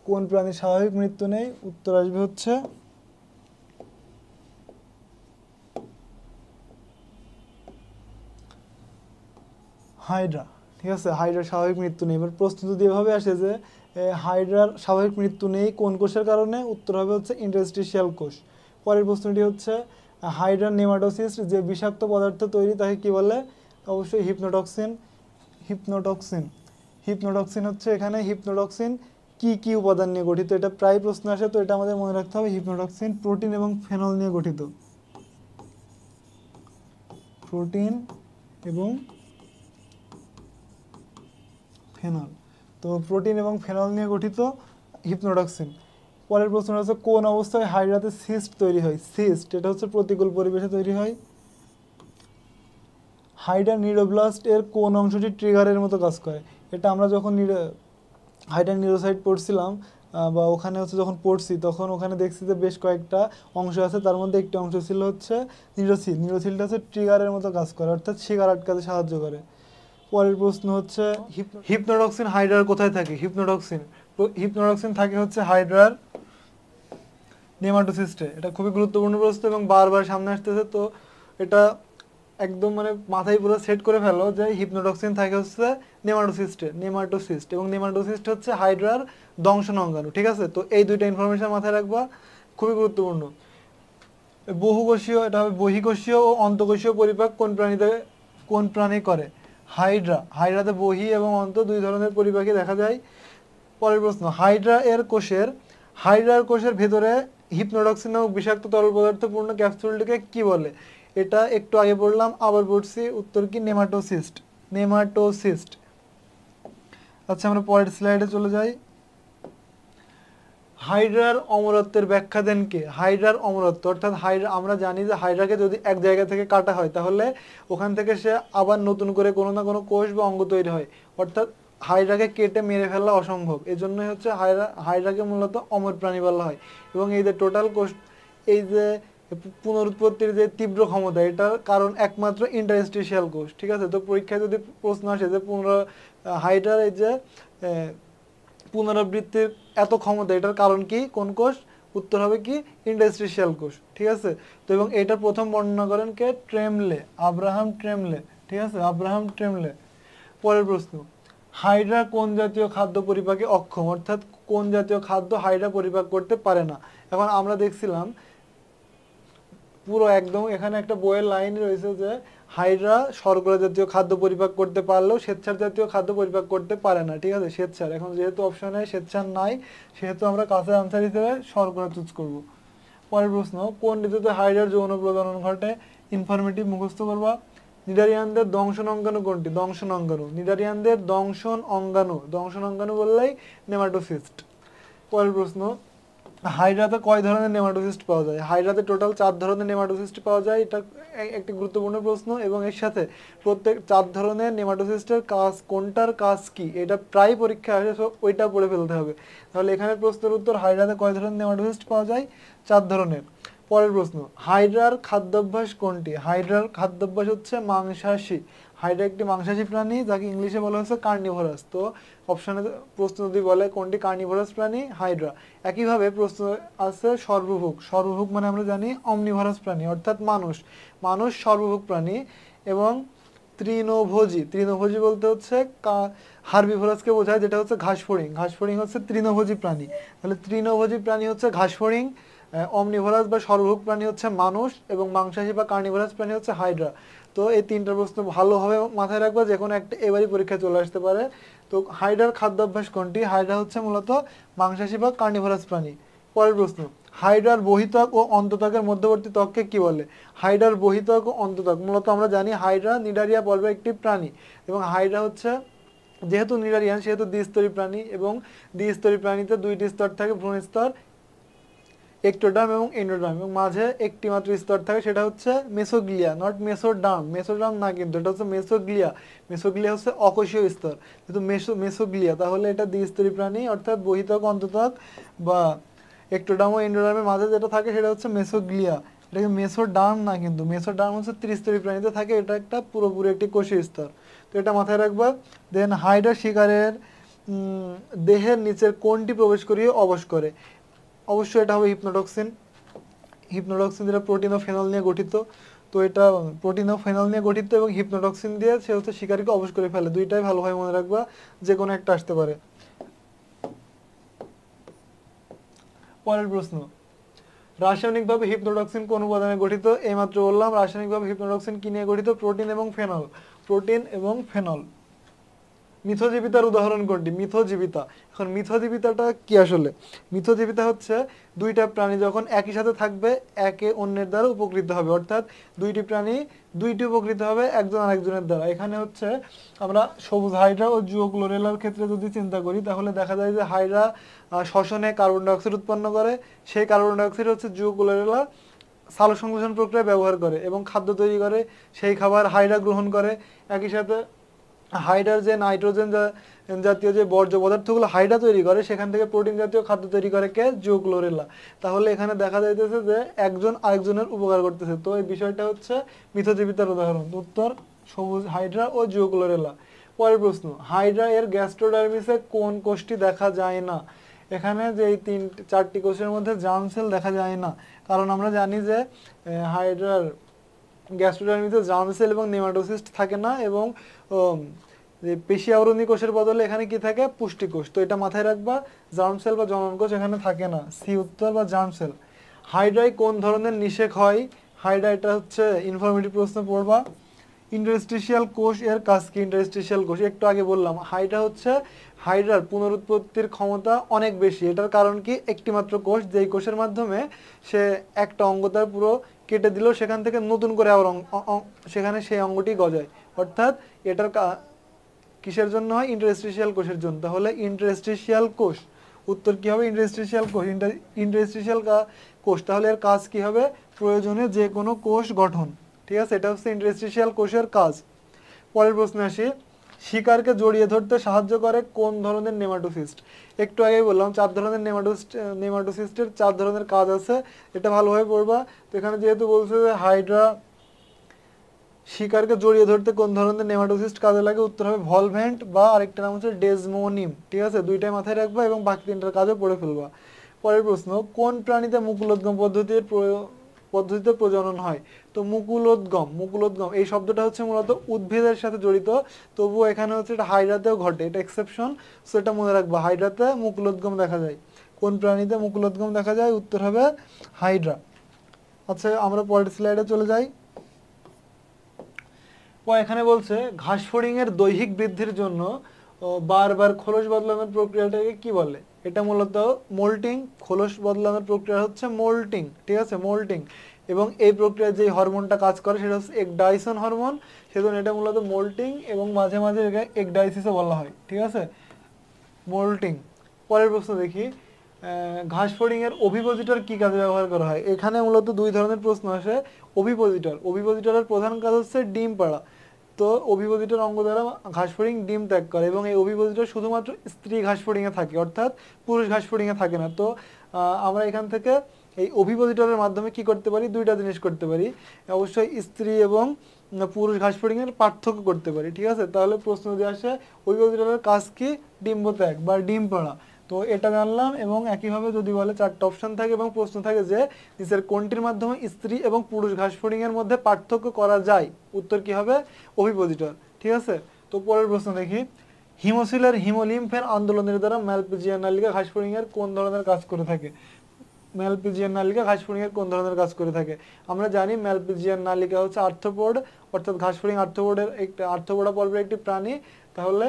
কোন প্রাণীর স্বাভাবিক মৃত্যু নেই? উত্তর আসবে হচ্ছে হাইড্রা। ঠিক আছে, হাইড্রার স্বাভাবিক মৃত্যু নেই। এবার প্রশ্ন যদি এভাবে আসে যে হাইড্রার স্বাভাবিক মৃত্যু নেই কোন কোষের কারণে, উত্তর হবে হচ্ছে ইন্টারস্টিশিয়াল কোষ। পরের প্রশ্নটি হচ্ছে হাইড্রার নেমাটোসিস্ট যে বিষাক্ত পদার্থ তৈরি তাকে কি বলে? অবশ্যই হিপনোটক্সিন। হিপনোটক্সিন হচ্ছে এখানে হিপনোটক্সিন কি কি উপাদান নিয়ে গঠিত? এটা প্রায় প্রশ্ন আসে, তো এটা আমাদের মনে রাখতে হবে। হিপনোটক্সিন প্রোটিন এবং ফেনল নিয়ে গঠিত। প্রোটিন এবং ফেনল। তো প্রোটিন এবং ফেনল নিয়ে গঠিত হিপনোটক্সিন। পরের প্রশ্ন হচ্ছে কোন অবস্থায় হাইড্রাতে সিস্ট তৈরি হয়? সিস্ট এটা হচ্ছে প্রতিকূল পরিবেশে তৈরি হয়। হাইড্রা নিউরোব্লাস্ট এর কোন অংশটি ট্রিগারের মতো কাজ করে? এটা আমরা যখন হাইড্রা নিউরোসাইট পড়ছিলাম বা ওখানে হচ্ছে যখন পড়ছি তখন ওখানে দেখছি যে বেশ কয়েকটা অংশ আছে, তার মধ্যে একটি অংশ ছিল হচ্ছে নিউরোসিল। নিউরোসিলটা হচ্ছে ট্রিগারের মতো কাজ করে, অর্থাৎ শিকার আটকাতে সাহায্য করে। পরের প্রশ্ন হচ্ছে হিপনোটক্সিন হাইড্রার কোথায় থাকে? হিপনোটক্সিন থাকে হচ্ছে হাইড্রার নেমাটোসিস্টে। এটা খুবই গুরুত্বপূর্ণ প্রশ্ন এবং বারবার সামনে আসতেছে, তো এটা একদম মানে মাথায় পুরো সেট করে ফেলো যে হিপনোটক্সিন থাকে হচ্ছে নেমাটোসিস্ট এবং নেমাটোসিস্ট হচ্ছে হাইড্রার দংশন অঙ্গাণু। ঠিক আছে, তো এই দুইটা ইনফরমেশন মাথায় রাখবা, খুবই গুরুত্বপূর্ণ। বহুকোষীয়, এটা হবে বহিঃকোষীয় ও অন্তঃকোষীয় পরিপাক কোন প্রাণী করে? হাইড্রাতে বহি এবং অন্ত দুই ধরনের পরিপাকই দেখা যায়। পরের প্রশ্ন হাইড্রার কোষের ভেতরে হিপনোটক্সিন নামক বিষাক্ত তরল পদার্থ পূর্ণ ক্যাপসুলটিকে কি বলে? এটা একটু আগে পড়লাম, আবার পড়ছি, উত্তর কি নেমাটোসিস্ট। আচ্ছা, আমরা পরের স্লাইডে চলে যাই। হাইড্রার অমরত্বের ব্যাখ্যা দেন কে? হাইড্রার অমরত্ব অর্থাৎ আমরা জানি যে হাইড্রাকে যদি এক জায়গা থেকে কাটা হয় তাহলে ওখান থেকে সে আবার নতুন করে কোনো না কোনো কোষ বা অঙ্গ তৈরি হয়, অর্থাৎ হাইড্রাকে কেটে মেরে ফেলা অসম্ভব। এজন্যই হচ্ছে হাইড্রাকে মূলত অমর প্রাণী বলা হয়। এবং এই যে টোটাল কোষ, এই যে পুনরুৎপত্তির যে তীব্র ক্ষমতা, এটার কারণ একমাত্র ইন্টারস্টিশিয়াল কোষ। ঠিক আছে, তো পরীক্ষায় যদি প্রশ্ন আসে যে হাইড্রার এই যে পুনরাবৃত্তির এত ক্ষমতা, এটার কারণ কি, কোন কোষ? উত্তর হবে কি ইন্টারস্টিশিয়াল কোষ। ঠিক আছে, তো এবং এটা প্রথম বর্ণনা করেন কে? আব্রাহাম ট্রেমলে। ঠিক আছে, আব্রাহাম ট্রেমলে। পরের প্রশ্ন, হাইড্রা কোন জাতীয় খাদ্য পরিপাকে অক্ষম? অর্থাৎ কোন জাতীয় খাদ্য হাইড্রা পরিপাক করতে পারে না? এখন আমরা দেখছিলাম পুরো একদম এখানে একটা বইয়ের লাইন রয়েছে যে হাইড্রা শর্করা জাতীয় খাদ্য পরিপাক করতে পারলেও শ্বেতসার জাতীয় খাদ্য পরিপাক করতে পারে না। ঠিক আছে, শ্বেতসার, এখন যেহেতু অপশনে শ্বেতসার নাই সেহেতু আমরা কাঁচা আনসার হিসেবে শর্করা চুজ করব। পরের প্রশ্ন, কোন ঋতুতে হাইড্রার যৌন প্রজনন ঘটে? ইনফরমেটিভ মুখস্থ করবা। নিডারিয়ানদের দংশন অঙ্গাণু কোনটি? নিডারিয়ানদের দংশন অঙ্গাণু বললেই নেমাটোসিস্ট। পরের প্রশ্ন, হাইড্রাতে কয় ধরনের নেমাটোসিস্ট পাওয়া যায়? হাইড্রাতে টোটাল 4 ধরনের নেমাটোসিস্ট পাওয়া যায়। এটা একটি গুরুত্বপূর্ণ প্রশ্ন এবং এর সাথে প্রত্যেক 4 ধরনের নেমাটোসিস্টের কোনটার কাজ কি, এটা প্রায় পরীক্ষা আসে, সো ওইটা পড়ে ফেলতে হবে। তাহলে এখানে প্রশ্নের উত্তর, হাইড্রাতে কয় ধরনের নেমাটোসিস্ট পাওয়া যায়? 4 ধরনের। পরের প্রশ্ন, হাইড্রার খাদ্যাভ্যাস কোনটি? হাইড্রার খাদ্যাভ্যাস হচ্ছে মাংসাশী। হাইড্রা একটি মাংসাশী প্রাণী যাকে ইংলিশে বলা হচ্ছে কার্নিভোরাস। তো অপশনে প্রশ্ন যদি বলে কোনটি কার্নিভোরাস প্রাণী, হাইড্রা। একইভাবে প্রশ্ন আছে সর্বভুক মানে আমরা জানি অমনিভরাস প্রাণী, অর্থাৎ মানুষ সর্বভুক প্রাণী। এবং তৃণভোজী বলতে হচ্ছে হার্বিভোরাসকে বোঝায়, যেটা হচ্ছে ঘাসফড়িং হচ্ছে তৃণভোজী প্রাণী। তাহলে তৃণভোজী প্রাণী হচ্ছে ঘাসফড়িং, অমনিভরাস বা সর্বভুক প্রাণী হচ্ছে মানুষ, এবং মাংসাশী বা কার্নিভোরাস প্রাণী হচ্ছে হাইড্রা। তো এই 3টা প্রশ্ন ভালোভাবে মাথায় রাখবা, যে কোনো একটা এবারই পরীক্ষায় চলে আসতে পারে। তো হাইড্রার খাদ্যাভ্যাস কোনটি? হাইড্রা হচ্ছে মূলত মাংসাশী বা কার্নিভোরাস প্রাণী। পরের প্রশ্ন, হাইড্রার বহিত্বক ও অন্তত্বকের মধ্যবর্তী ত্বককে কি বলে? হাইড্রার বহিত্বক ও অন্তত্বক, মূলত আমরা জানি হাইড্রা নিডারিয়া পর্বের একটি প্রাণী, এবং হাইড্রা হচ্ছে যেহেতু নিডারিয়ান সেহেতু দ্বিস্তরী প্রাণী, এবং দ্বিস্তরী প্রাণীতে 2টি স্তর থাকে, ভ্রূণ স্তর एक्टोडार्म এবং এন্ডোডার্ম এবং মাঝে একটি মাত্র স্তর থাকে, সেটা হচ্ছে মেসোগ্লিয়া, নট মেসোডার্ম। মেসোডার্ম না, কিন্তু এটা হচ্ছে মেসোগ্লিয়া। মেসোগ্লিয়া হচ্ছে অকোষীয় স্তর, কিন্তু মেসোগ্লিয়া, তাহলে এটা দ্বিস্তরী প্রাণী, অর্থাৎ বহিত্বক অন্তত্বক বা একটোডার্ম ও এন্ডোডার্মের মাঝে যেটা থাকে সেটা হচ্ছে মেসোগ্লিয়া। এটাকে মেসোডার্ম না, কিন্তু মেসোডার্ম হচ্ছে ত্রিস্তরী প্রাণীতে থাকে, এটা একটা পুরোপুরি একটি কোষীয় স্তর। তো এটা মাথায় রাখবা। দেন হাইড্রা শিকারের দেহের নিচের কোনটি প্রবেশ করিয়ে অবশ করে? অবশ্যই এটা হবে হিপনোটক্সিন। হিপনোটক্সিন যেটা প্রোটিন ও ফেনল নিয়ে গঠিত, তো এটা প্রোটিন ও ফেনল নিয়ে গঠিত এবং হিপনোটক্সিন দিয়ে সে হচ্ছে শিকারীকে অবশ করে ফেলে। দুইটাই ভালোভাবে মনে রাখবা, যে কোনো একটা আসতে পারে। পরের প্রশ্ন, রাসায়নিকভাবে হিপনোটক্সিন কোন উপাদানে গঠিত? এইমাত্র বললাম রাসায়নিকভাবে হিপনোটক্সিন কি নিয়ে গঠিত? প্রোটিন এবং ফেনল। প্রোটিন এবং ফেনল। মিথজীবিতার উদাহরণ কোনটি? মিথজীবিতা। এখন মিথজীবিতাটা কি আসলে? মিথজীবিতা হচ্ছে দুইটা প্রাণী যখন একই সাথে থাকবে একে অন্যের দ্বারা উপকৃত হবে, অর্থাৎ দুইটি প্রাণী দুইটি উপকৃত হবে একজন আরেকজনের দ্বারা। এখানে হচ্ছে আমরা সবুজ হাইড্রা ও জুওক্লোরেলার ক্ষেত্রে যদি চিন্তা করি, তাহলে দেখা যায় যে হাইড্রা শ্বসনে কার্বন ডাইঅক্সাইড উৎপন্ন করে, সেই কার্বন ডাইঅক্সাইড হচ্ছে জুওক্লোরেলা সালোকসংশ্লেষণ প্রক্রিয়ায় ব্যবহার করে এবং খাদ্য তৈরি করে, সেই খাবার হাইড্রা গ্রহণ করে। একই সাথে হাইড্রার যে নাইট্রোজেন জাতীয় যে বর্জ্য পদার্থগুলো হাইড্রা তৈরি করে, সেখান থেকে প্রোটিন জাতীয় খাদ্য তৈরি করে কে? জুওক্লোরেলা। তাহলে এখানে দেখা যাইতেছে যে একজন আরেকজনের উপকার করতেছে। তো এই বিষয়টা হচ্ছে মিথজীবিতার উদাহরণ। উত্তর সবুজ হাইড্রা ও জুওক্লোরেলা। পরের প্রশ্ন, হাইড্রা এর গ্যাস্ট্রোডার্মিসে কোন কোষটি দেখা যায় না? এখানে যে এই চারটি কোষের মধ্যে জার্ম সেল দেখা যায় না, কারণ আমরা জানি যে হাইড্রার গ্যাস্ট্রোডার্মিসে জার্ম সেল এবং নেমাটোসিস্ট থাকে না, এবং যে পেশি আবরণী কোষের বদলে এখানে কি থাকে? পুষ্টিকোষ। তো এটা মাথায় রাখবা, জার্ম সেল বা জনন কোষ এখানে থাকে না। সি উত্তর, বা জার্ম সেল। হাইড্রায় কোন ধরনের নিষেক হয়? হাইড্রা, এটা হচ্ছে ইনফরমেটিভ প্রশ্ন, পড়বা। ইন্টারস্টিশিয়াল কোষ এর কাজ কি? ইন্টারস্টিশিয়াল কোষ একটু আগে বললাম, হাইড্রা হচ্ছে হাইড্রার পুনরুৎপত্তির ক্ষমতা অনেক বেশি। এটার কারণ কি? একটি মাত্র কোষ, যেই কোষের মাধ্যমে সে একটা অঙ্গ তার পুরো কেটে দিল, সেখান থেকে নতুন করে আবার সেখানে সেই অঙ্গটি গজায়। অর্থাৎ এটার কিসের জন্য হয়? ইন্টারস্টিশিয়াল কোষের জন্য। তাহলে ইন্টারস্টিশিয়াল কোষ, উত্তর কি হবে? ইন্টারস্টিশিয়াল কোষ। ইন্টারস্টিশিয়াল কোষ, তাহলে এর কাজ কি হবে? প্রয়োজনে যে কোনো কোষ গঠন। ঠিক আছে, এটা হচ্ছে ইন্টারস্টিশিয়াল কোষের কাজ। পরের প্রশ্নে আসি, শিকারকে জড়িয়ে ধরতে সাহায্য করে কোন ধরনের নেমাটোসিস্ট? একটু আগেই বললাম 4 ধরনের নেমাটোসিস্টের 4 ধরনের কাজ আছে, এটা ভালোভাবে পড়বা। তো এখানে যেহেতু বলছে যে হাইড্রা শিকারকে জড়িয়ে ধরতে কোন ধরনের নেমাটোসিস্ট কাজে লাগে, উত্তর হবে ভলভেন্ট, বা আরেকটা নাম হচ্ছে ডেজমোনিম। ঠিক আছে, দুইটাই মাথায় রাখবা এবং বাকি তিনটার কাজও পড়ে ফেলবা। পরের প্রশ্ন, কোন প্রাণীতে মুকুলোদ্গম পদ্ধতিতে প্রজনন হয়? তো মুকুলোদ্গম এই শব্দটা হচ্ছে মূলত উদ্ভিদের সাথে জড়িত, তবুও এখানে হচ্ছে এটা হাইড্রাতেও ঘটে, এটা এক্সেপশন। সো এটা মনে রাখবা, হাইড্রাতে মুকুলোদ্গম দেখা যায়। কোন প্রাণীতে মুকুলোদ্গম দেখা যায়? উত্তর হবে হাইড্রা। আচ্ছা, আমরা পরের স্লাইডে চলে যাই। এখানে বলছে ঘাস ফড়িং এর দৈহিক বৃদ্ধির জন্য বারবার খোলস বদলানোর প্রক্রিয়াটাকে কি বলে? এটা মূলত মোল্টিং। খোলস বদলানোর প্রক্রিয়া হচ্ছে মোল্টিং। ঠিক আছে, মোল্টিং। এবং এই প্রক্রিয়ায় যে হরমোনটা কাজ করে সেটা হচ্ছে একডাইসন হরমোন, সেজন্য এটা মূলত মোল্টিং, এবং মাঝে মাঝে একডাইসিসও বলা হয়। ঠিক আছে, মোল্টিং। পরের প্রশ্ন দেখি, ঘাস ফড়িং এর ওভিপোজিটর কি কাজে ব্যবহার করা হয়? এখানে মূলত দুই ধরনের প্রশ্ন আসে। ওভিপোজিটরের প্রধান কাজ হচ্ছে ডিম পাড়া। তো ওভিপোজিটর অঙ্গ দ্বারা ঘাস ফড়িং ডিম ত্যাগ করে, এবং এই ওভিপোজিটর শুধুমাত্র স্ত্রী ঘাস ফড়িংয়ে থাকে, অর্থাৎ পুরুষ ঘাস ফড়িংয়ে থাকে না। তো আমরা এখান থেকে এই ওভিপোজিটরের মাধ্যমে কি করতে পারি? দুইটা জিনিস করতে পারি, অবশ্যই স্ত্রী এবং পুরুষ ঘাস ফড়িংয়ের পার্থক্য করতে পারি। ঠিক আছে, তাহলে প্রশ্ন যদি আসে ওভিপোজিটরের কাজ কি? ডিম্ব ত্যাগ বা ডিম পাড়া। তো এটা জানলাম, এবং একইভাবে যদি বলে 4টা অপশন থাকে এবং প্রশ্ন থাকে যে নিচের কোনটির মাধ্যমে স্ত্রী এবং পুরুষ ঘাস ফড়িংয়ের মধ্যে পার্থক্য করা যায়, উত্তর কি হবে? ওভিপোজিটর। ঠিক আছে, তো পরের প্রশ্ন দেখি, হিমোসিলের হিমোলিম্ফের আন্দোলনের দ্বারা ম্যালপিজিয়ান নালিকা ঘাস ফড়িংয়ের কোন ধরনের কাজ করে থাকে? ম্যালপিজিয়ান নালিকা ঘাস ফড়িংয়ের কোন ধরনের কাজ করে থাকে? আমরা জানি ম্যালপিজিয়ান নালিকা হচ্ছে আর্থ্রোপোড, অর্থাৎ ঘাস ফড়িং আর্থ্রোপোডের একটা আর্থ্রোপোডা পর্বের একটি প্রাণী। তাহলে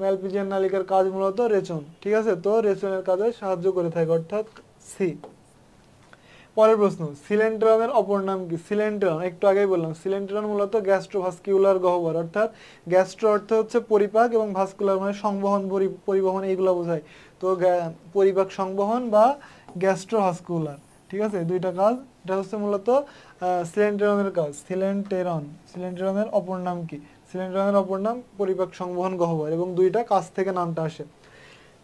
ম্যালপিজিয়ান নালিকার কাজ মূলত রেচন। ঠিক আছে, তো রেচনের কাজে সাহায্য করে থাকে, অর্থাৎ সি। পরের প্রশ্ন, সিলেন্ট্রনের অপর নাম কি? সিলেন্ট্রন একটু আগেই বললাম, সিলেন্ট্রন মূলত গ্যাস্ট্রোভাস্কিউলার গহ্বর, অর্থাৎ গ্যাস্ট্রো অর্থ হচ্ছে পরিপাক এবং ভাস্কুলার মানে সংবহন, পরিবহন, এইগুলো বোঝায়। তো পরিপাক সংবহন বা গ্যাস্ট্রোভাস্কুলার। ঠিক ঠিক আছে, দুইটা কাজ। এটা হচ্ছে মূলত সিলেন্টেরনের কাজ। সিলেন্টেরনের অপর নাম কি? সিলেন্টেরনের অপর নাম পরিপাক সংবহন গহ্বর, এবং দুইটা কাজ থেকে নামটা আসে।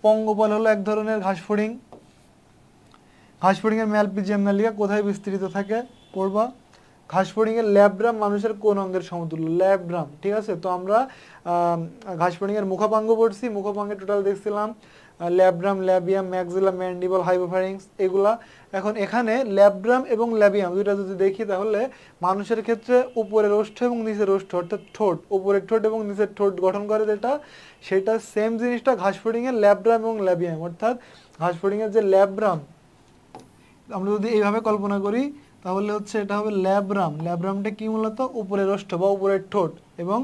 পঙ্গপাল হলো এক ধরনের ঘাস ফড়িং। ঘাস ফড়িংয়ের ম্যালপিজিয়াম ম্যালিকা কোথায় বিস্তৃত থাকে পড়বা। ঘাস ফড়িংয়ের ল্যাব্রাম মানুষের কোন অঙ্গের সমতুল্য? ল্যাব্রাম, ঠিক আছে। তো আমরা ঘাস ফড়িংয়ের মুখপাঙ্গ পড়ছি, মুখপাঙ্গে টোটাল দেখছিলাম labrum, labium, maxilla, mandible, hypopharynx, এগুলা। এখন এখানে ল্যাব্রাম এবং ল্যাবিয়াম দুইটা যদি দেখি, তাহলে মানুষের ক্ষেত্রে উপরের ওষ্ঠ এবং নিচের ওষ্ঠ অর্থাৎ ঠোঁট, উপরের ঠোঁট এবং নিচের ঠোঁট গঠন করে যেটা, সেটা সেম জিনিসটা ঘাস ফড়িংয়ের ল্যাব্রাম এবং ল্যাবিয়াম। অর্থাৎ ঘাস ফড়িংয়ের যে ল্যাব্রাম, আমরা যদি এইভাবে কল্পনা করি, তাহলে হচ্ছে এটা হবে ল্যাব্রাম। ল্যাব্রামটা কি? মূলত উপরের ওষ্ঠ বা উপরের ঠোঁট। এবং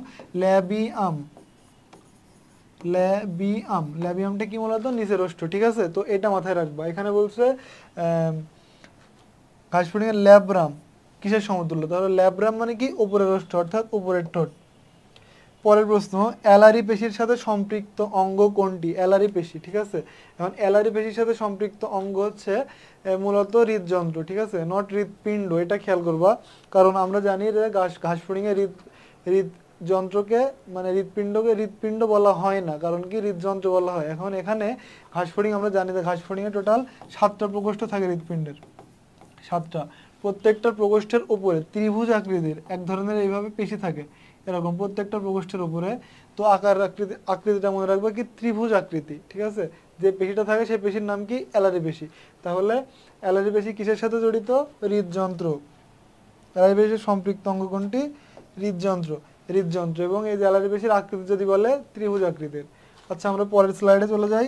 ল্যাবিয়ামটা কি? মূলত নিচের ওষ্ঠ, ঠিক আছে। তো এটা মাথায় রাখবা। এখানে বলছে ঘাস ফড়িংয়ের ল্যাব্রাম কিসের সমতুল্য? তাহলে ল্যাব্রাম মানে কি? উপরের ওষ্ঠ অর্থাৎ উপরের ঠোঁট। পরের প্রশ্ন, অ্যালারি পেশির সাথে সম্পৃক্ত অঙ্গ কোনটি? অ্যালারি পেশি, ঠিক আছে। এখন অ্যালারি পেশির সাথে সম্পৃক্ত অঙ্গ হচ্ছে মূলত হৃদযন্ত্র, ঠিক আছে, নট হৃদপিণ্ড। এটা খেয়াল করবা, কারণ আমরা জানি যে ঘাস ফড়িংয়ে হৃদযন্ত্রকে মানে হৃদপিণ্ডকে হৃদপিণ্ড বলা হয় না, কারণ কি? হৃদযন্ত্র বলা হয়। এখন এখানে ঘাস ফড়িং, আমরা জানি যে ঘাস ফড়িংয়ে টোটাল 7টা প্রকোষ্ঠ থাকে হৃদপিণ্ডের, 7টা। প্রত্যেকটা প্রকোষ্ঠের উপরে ত্রিভুজ আকৃতির এক ধরনের এইভাবে পেশি থাকে, এরকম প্রত্যেকটা প্রকোষ্ঠের উপরে। তো আকৃতিটা মনে রাখবে কি? ত্রিভুজ আকৃতি, ঠিক আছে। যে পেশিটা থাকে সেই পেশির নাম কি? অ্যালারি পেশি। তাহলে অ্যালারি পেশি কিসের সাথে জড়িত? হৃদযন্ত্র। অ্যালারি পেশির সম্পৃক্ত অঙ্গ কোনটি? হৃদযন্ত্র। এবং এই যে অ্যালারি পেশির আকৃতি যদি বলে, ত্রিভুজ আকৃতির। আচ্ছা, আমরা পরের স্লাইডে চলে যাই।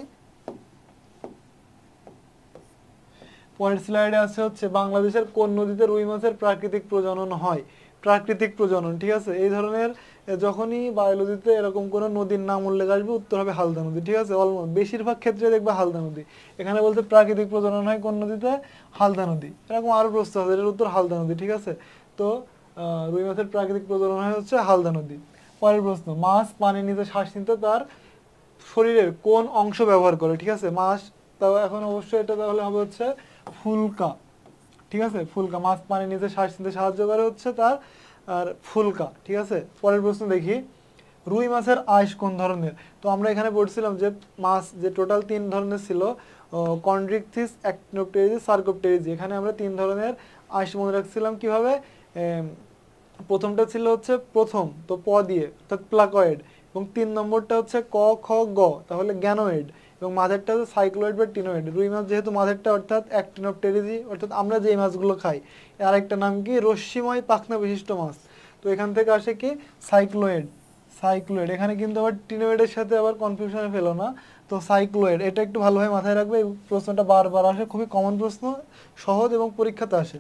পরের স্লাইডে আছে হচ্ছে বাংলাদেশের কোন নদীতে রুই মাছের প্রাকৃতিক প্রজনন হয়? প্রাকৃতিক প্রজনন, ঠিক আছে। এই ধরনের যখনই বায়োলজিতে এরকম কোনো নদীর নাম উল্লেখ আসবে, উত্তর হবে হালদা নদী, ঠিক আছে। অলমোস্ট বেশিরভাগ ক্ষেত্রে দেখবে হালদা নদী। এখানে বলতে প্রাকৃতিক প্রজনন হয় কোন নদীতে? হালদা নদী। এরকম আরও প্রশ্ন আছে, এটার উত্তর হালদা নদী, ঠিক আছে। তো রুই মাছের প্রাকৃতিক প্রজনন হয় হচ্ছে হালদা নদী। পরের প্রশ্ন, মাছ পানির নিচে শ্বাস নিতে তার শরীরের কোন অংশ ব্যবহার করে? ঠিক আছে, মাছ, তাও এখন অবশ্যই এটা তাহলে হবে হচ্ছে ফুলকা, ঠিক আছে। ফুলকা, মাছ পানির নিচে শ্বাস নিতে সাহায্য করে হচ্ছে তার আর ফুলকা, ঠিক আছে। পরের প্রশ্ন দেখি, রুই মাছের আঁশ কোন ধরনের? তো আমরা এখানে পড়ছিলাম যে মাছ যে টোটাল 3 ধরনের ছিল, কন্ড্রিকথিস, অ্যাক্টিনোপটেরিজিস, সার্কোপটেরিজিস। এখানে আমরা 3 ধরনের আঁশ মনে রাখছিলাম কিভাবে। প্রথমটা ছিল হচ্ছে প্রথম, তো প দিয়ে, অর্থাৎ প্লাকয়েড। এবং 3 নম্বরটা হচ্ছে ক খ গ, তাহলে গ্যানোয়েড। এবং মাঝেরটা হচ্ছে সাইক্লোয়েড বা টিনোয়েড। রুই মাছ যেহেতু মাঝেরটা অর্থাৎ অ্যাক্টিনোপটেরিজি, অর্থাৎ আমরা যে মাছগুলো খাই, আর একটা নাম কি? রশ্মিময় পাখনা বিশিষ্ট মাছ। তো এখান থেকে আসে কি? সাইক্লোয়েড। এখানে কিন্তু আবার টিনোয়েডের সাথে আবার কনফিউশনে ফেলো না। তো সাইক্লোয়েড, এটা একটু ভালোভাবে মাথায় রাখবে। এই প্রশ্নটা বারবার আসে, খুবই কমন প্রশ্ন, সহজ এবং পরীক্ষাতে আসে।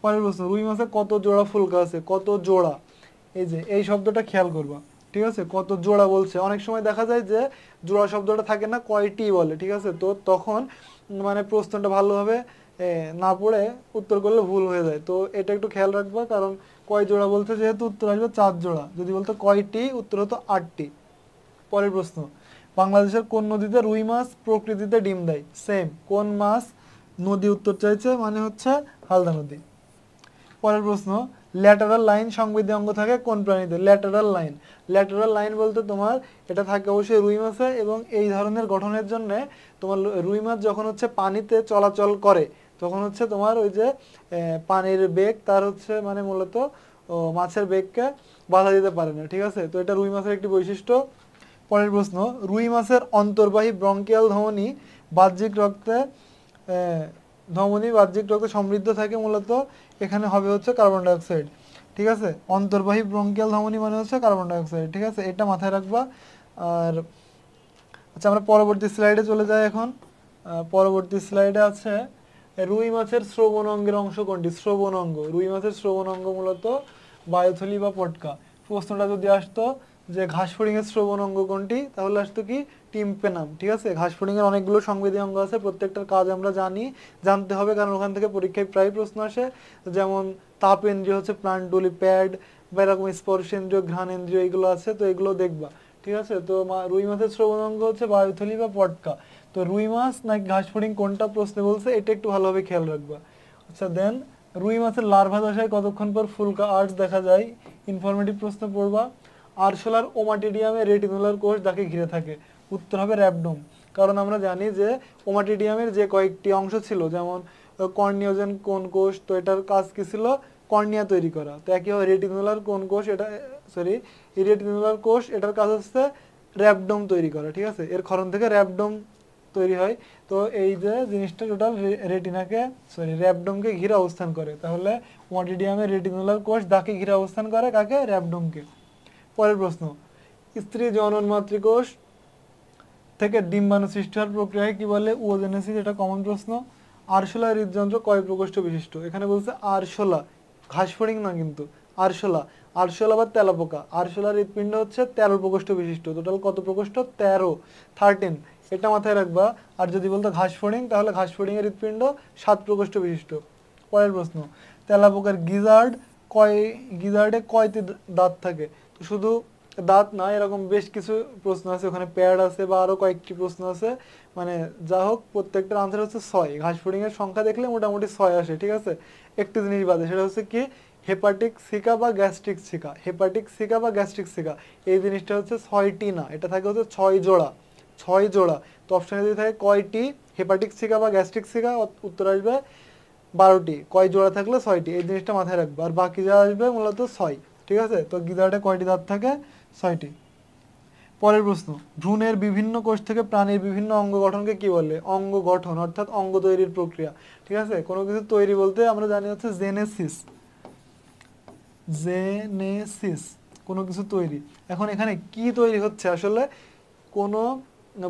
পরের প্রশ্ন, রুই মাছে কত জোড়া ফুলকা আছে? কত জোড়া? এই যে এই শব্দটা খেয়াল করবা, ঠিক আছে। কত জোড়া বলছে, অনেক সময় দেখা যায় যে জোড়া শব্দটা থাকে না, কয়টি বলে, ঠিক আছে। তো তখন মানে প্রশ্নটা ভালোভাবে না পড়ে উত্তর করলে ভুল হয়ে যায়। তো এটা একটু খেয়াল রাখবা, কারণ কয় জোড়া বলতে যেহেতু উত্তর আসবে 4 জোড়া, যদি বলতো কয়টি, উত্তর হতো 8টি। পরের প্রশ্ন, বাংলাদেশের কোন নদীতে রুই মাছ প্রকৃতিতে ডিম দেয়? সেম, কোন মাছ নদী উত্তর চাইছে, মানে হচ্ছে হালদা নদী। পরের প্রশ্ন, ল্যাটারাল লাইন সংবেদী অঙ্গ থাকে কোন প্রাণীতে? ল্যাটারাল লাইন বলতে তোমার এটা থাকে অবশ্যই রুই মাছে। এবং এই ধরনের গঠনের জন্য তোমার রুই মাছ যখন হচ্ছে পানিতে চলাচল করে, তখন হচ্ছে তোমার ওই যে পানির বেগ তার হচ্ছে মানে মূলত মাছের বেগকে বাধা দিতে পারে না, ঠিক আছে। তো এটা রুই মাছের একটি বৈশিষ্ট্য। পরের প্রশ্ন, রুই মাছের অন্তর্বাহী ব্রঙ্কিয়াল ধমনী বাহ্যিক রক্তে সমৃদ্ধ থাকে মূলত, এখানে হবে হচ্ছে কার্বন ডাইঅক্সাইড, ঠিক আছে। অন্তর্বাহী ব্রঙ্কিয়াল ধমনী মানে হচ্ছে কার্বন ডাইঅক্সাইড, ঠিক আছে, এটা মাথায় রাখবা। আর আচ্ছা, আমরা পরবর্তী স্লাইডে চলে যাই এখন। পরবর্তী স্লাইডে আছে রুই মাছের শ্রবণ অঙ্গের অংশ কোনটি? শ্রবণ অঙ্গ, রুই মাছের শ্রবণ অঙ্গ মূলত বায়ুথলি বা পটকা। প্রশ্নটা যদি আসতো যে ঘাস ফড়িংয়ের শ্রবণ অঙ্গ কোনটি, তাহলে আসতো কি? টিম্পেনাম, ঠিক আছে। ঘাস ফড়িংয়ের অনেকগুলো সংবেদী অঙ্গ আছে, প্রত্যেকটার কাজ আমরা জানতে হবে, কারণ ওখান থেকে পরীক্ষায় প্রায় প্রশ্ন আসে। যেমন তাপেন্দ্রিয় হচ্ছে প্লান্টুলি প্যাড, বা এরকম স্পর্শেন্দ্রিয়, ঘ্রাণেন্দ্রিয়, এগুলো আছে, তো এগুলো দেখবা, ঠিক আছে। তো রুই মাছের শ্রবণ অঙ্গ হচ্ছে বায়ুথলি বা পটকা। তো রুই মাছ নাকি ঘাস ফড়িং কোনটা প্রশ্নে বলছে, এটা একটু ভালোভাবে খেয়াল রাখবা। আচ্ছা দেন রুই মাছের লার্ভা দশায় কতক্ষণ পর ফুলকা আর্টস দেখা যায়? ইনফরমেটিভ প্রশ্ন পড়বা। আরশোলার ওমাটিডিয়ামে রেটিনুলার কোষ যাকে ঘিরে থাকে, উত্তর হবে র্যাবডোম। কারণ আমরা জানি যে ওমাটিডিয়ামের যে কয়েকটি অংশ ছিল, যেমন কর্নিওজেন কোন কোষ, তো এটার কাজ কি ছিল? কর্নিয়া তৈরি করা। তো একইভাবে রেটিনুলার কোন কোষ, এটা সরি রেটিনুলার কোষ, এটার কাজ হচ্ছে র্যাবডোম তৈরি করা, ঠিক আছে? এর ক্ষরণ থেকে র্যাবডোম তৈরি হয়। তো এই যে জিনিসটা টোটাল রেটিনাকে র্যাবডোমকে ঘিরে অবস্থান করে, তাহলে ওমাটিডিয়ামের রেটিনুলার কোষ দাকে ঘিরে অবস্থান করে কাকে? র্যাবডোমকে। পরের প্রশ্ন, স্ত্রী জননমাতৃ কোষ থেকে ডিম্বাণু সৃষ্টি হওয়ার প্রক্রিয়ায় কি বলে? ওজেনেসিস। এটা কমন প্রশ্ন। আরশোলা হৃদযন্ত্র কয় প্রকোষ্ঠ বিশিষ্ট? এখানে বলছে আরশোলা, ঘাসফড়িং না কিন্তু, আরশোলা। আরশোলা বা তেলাপোকা। আরশোলার হৃদপিণ্ড হচ্ছে 13 প্রকোষ্ঠ বিশিষ্ট। টোটাল কত প্রকোষ্ঠ? 13। এটা মাথায় রাখবা। আর যদি বলতো ঘাসফড়িং, তাহলে ঘাসফড়িং এর হৃদপিণ্ড 7 প্রকোষ্ঠ বিশিষ্ট। পরের প্রশ্ন, তেলাপোকার গিজার্ডে কয়টি দাঁত থাকে? তো শুধু দাঁত না, এরকম বেশ কিছু প্রশ্ন আছে, ওখানে প্যাড আছে বা আরো কয়েকটি প্রশ্ন আছে। মানে যা হোক, প্রত্যেকটার আনসার হচ্ছে 6। ঘাসফড়িং এর সংখ্যা দেখলে মোটামুটি 6 আসে, ঠিক আছে? একটি জিনিস বাদে, সেটা হচ্ছে কি? হেপাটিক সিকা বা গ্যাস্ট্রিক সিকা। হেপাটিক সিকা বা গ্যাস্ট্রিক সিকা, এই জিনিসটা হচ্ছে 6টি না, এটা থাকে হচ্ছে 6 জোড়া। 6 জোড়া। তো অপশনে যদি থাকে কয়টি হেপাটিক সিকা বা গ্যাস্ট্রিক সিকা, উত্তর আসবে 12টি। কয় জোড়া থাকলে 6টি, এই জিনিসটা মাথায় রাখবে। আর বাকি যা আসবে মূলত 6, ঠিক আছে? তো গিজার্ডে কয়টি দাঁত থাকে? 6টি। পরের প্রশ্ন, ভ্রূণের বিভিন্ন কোষ থেকে প্রাণীর বিভিন্ন অঙ্গ গঠনকে কি বলে? অঙ্গ গঠন অর্থাৎ অঙ্গ তৈরির প্রক্রিয়া, ঠিক আছে? কোনো কিছু তৈরি বলতে আমরা জানি হচ্ছে জেনেসিস। জেনেসিস, কোনো কিছু তৈরি। এখন এখানে কি তৈরি হচ্ছে আসলে? কোনো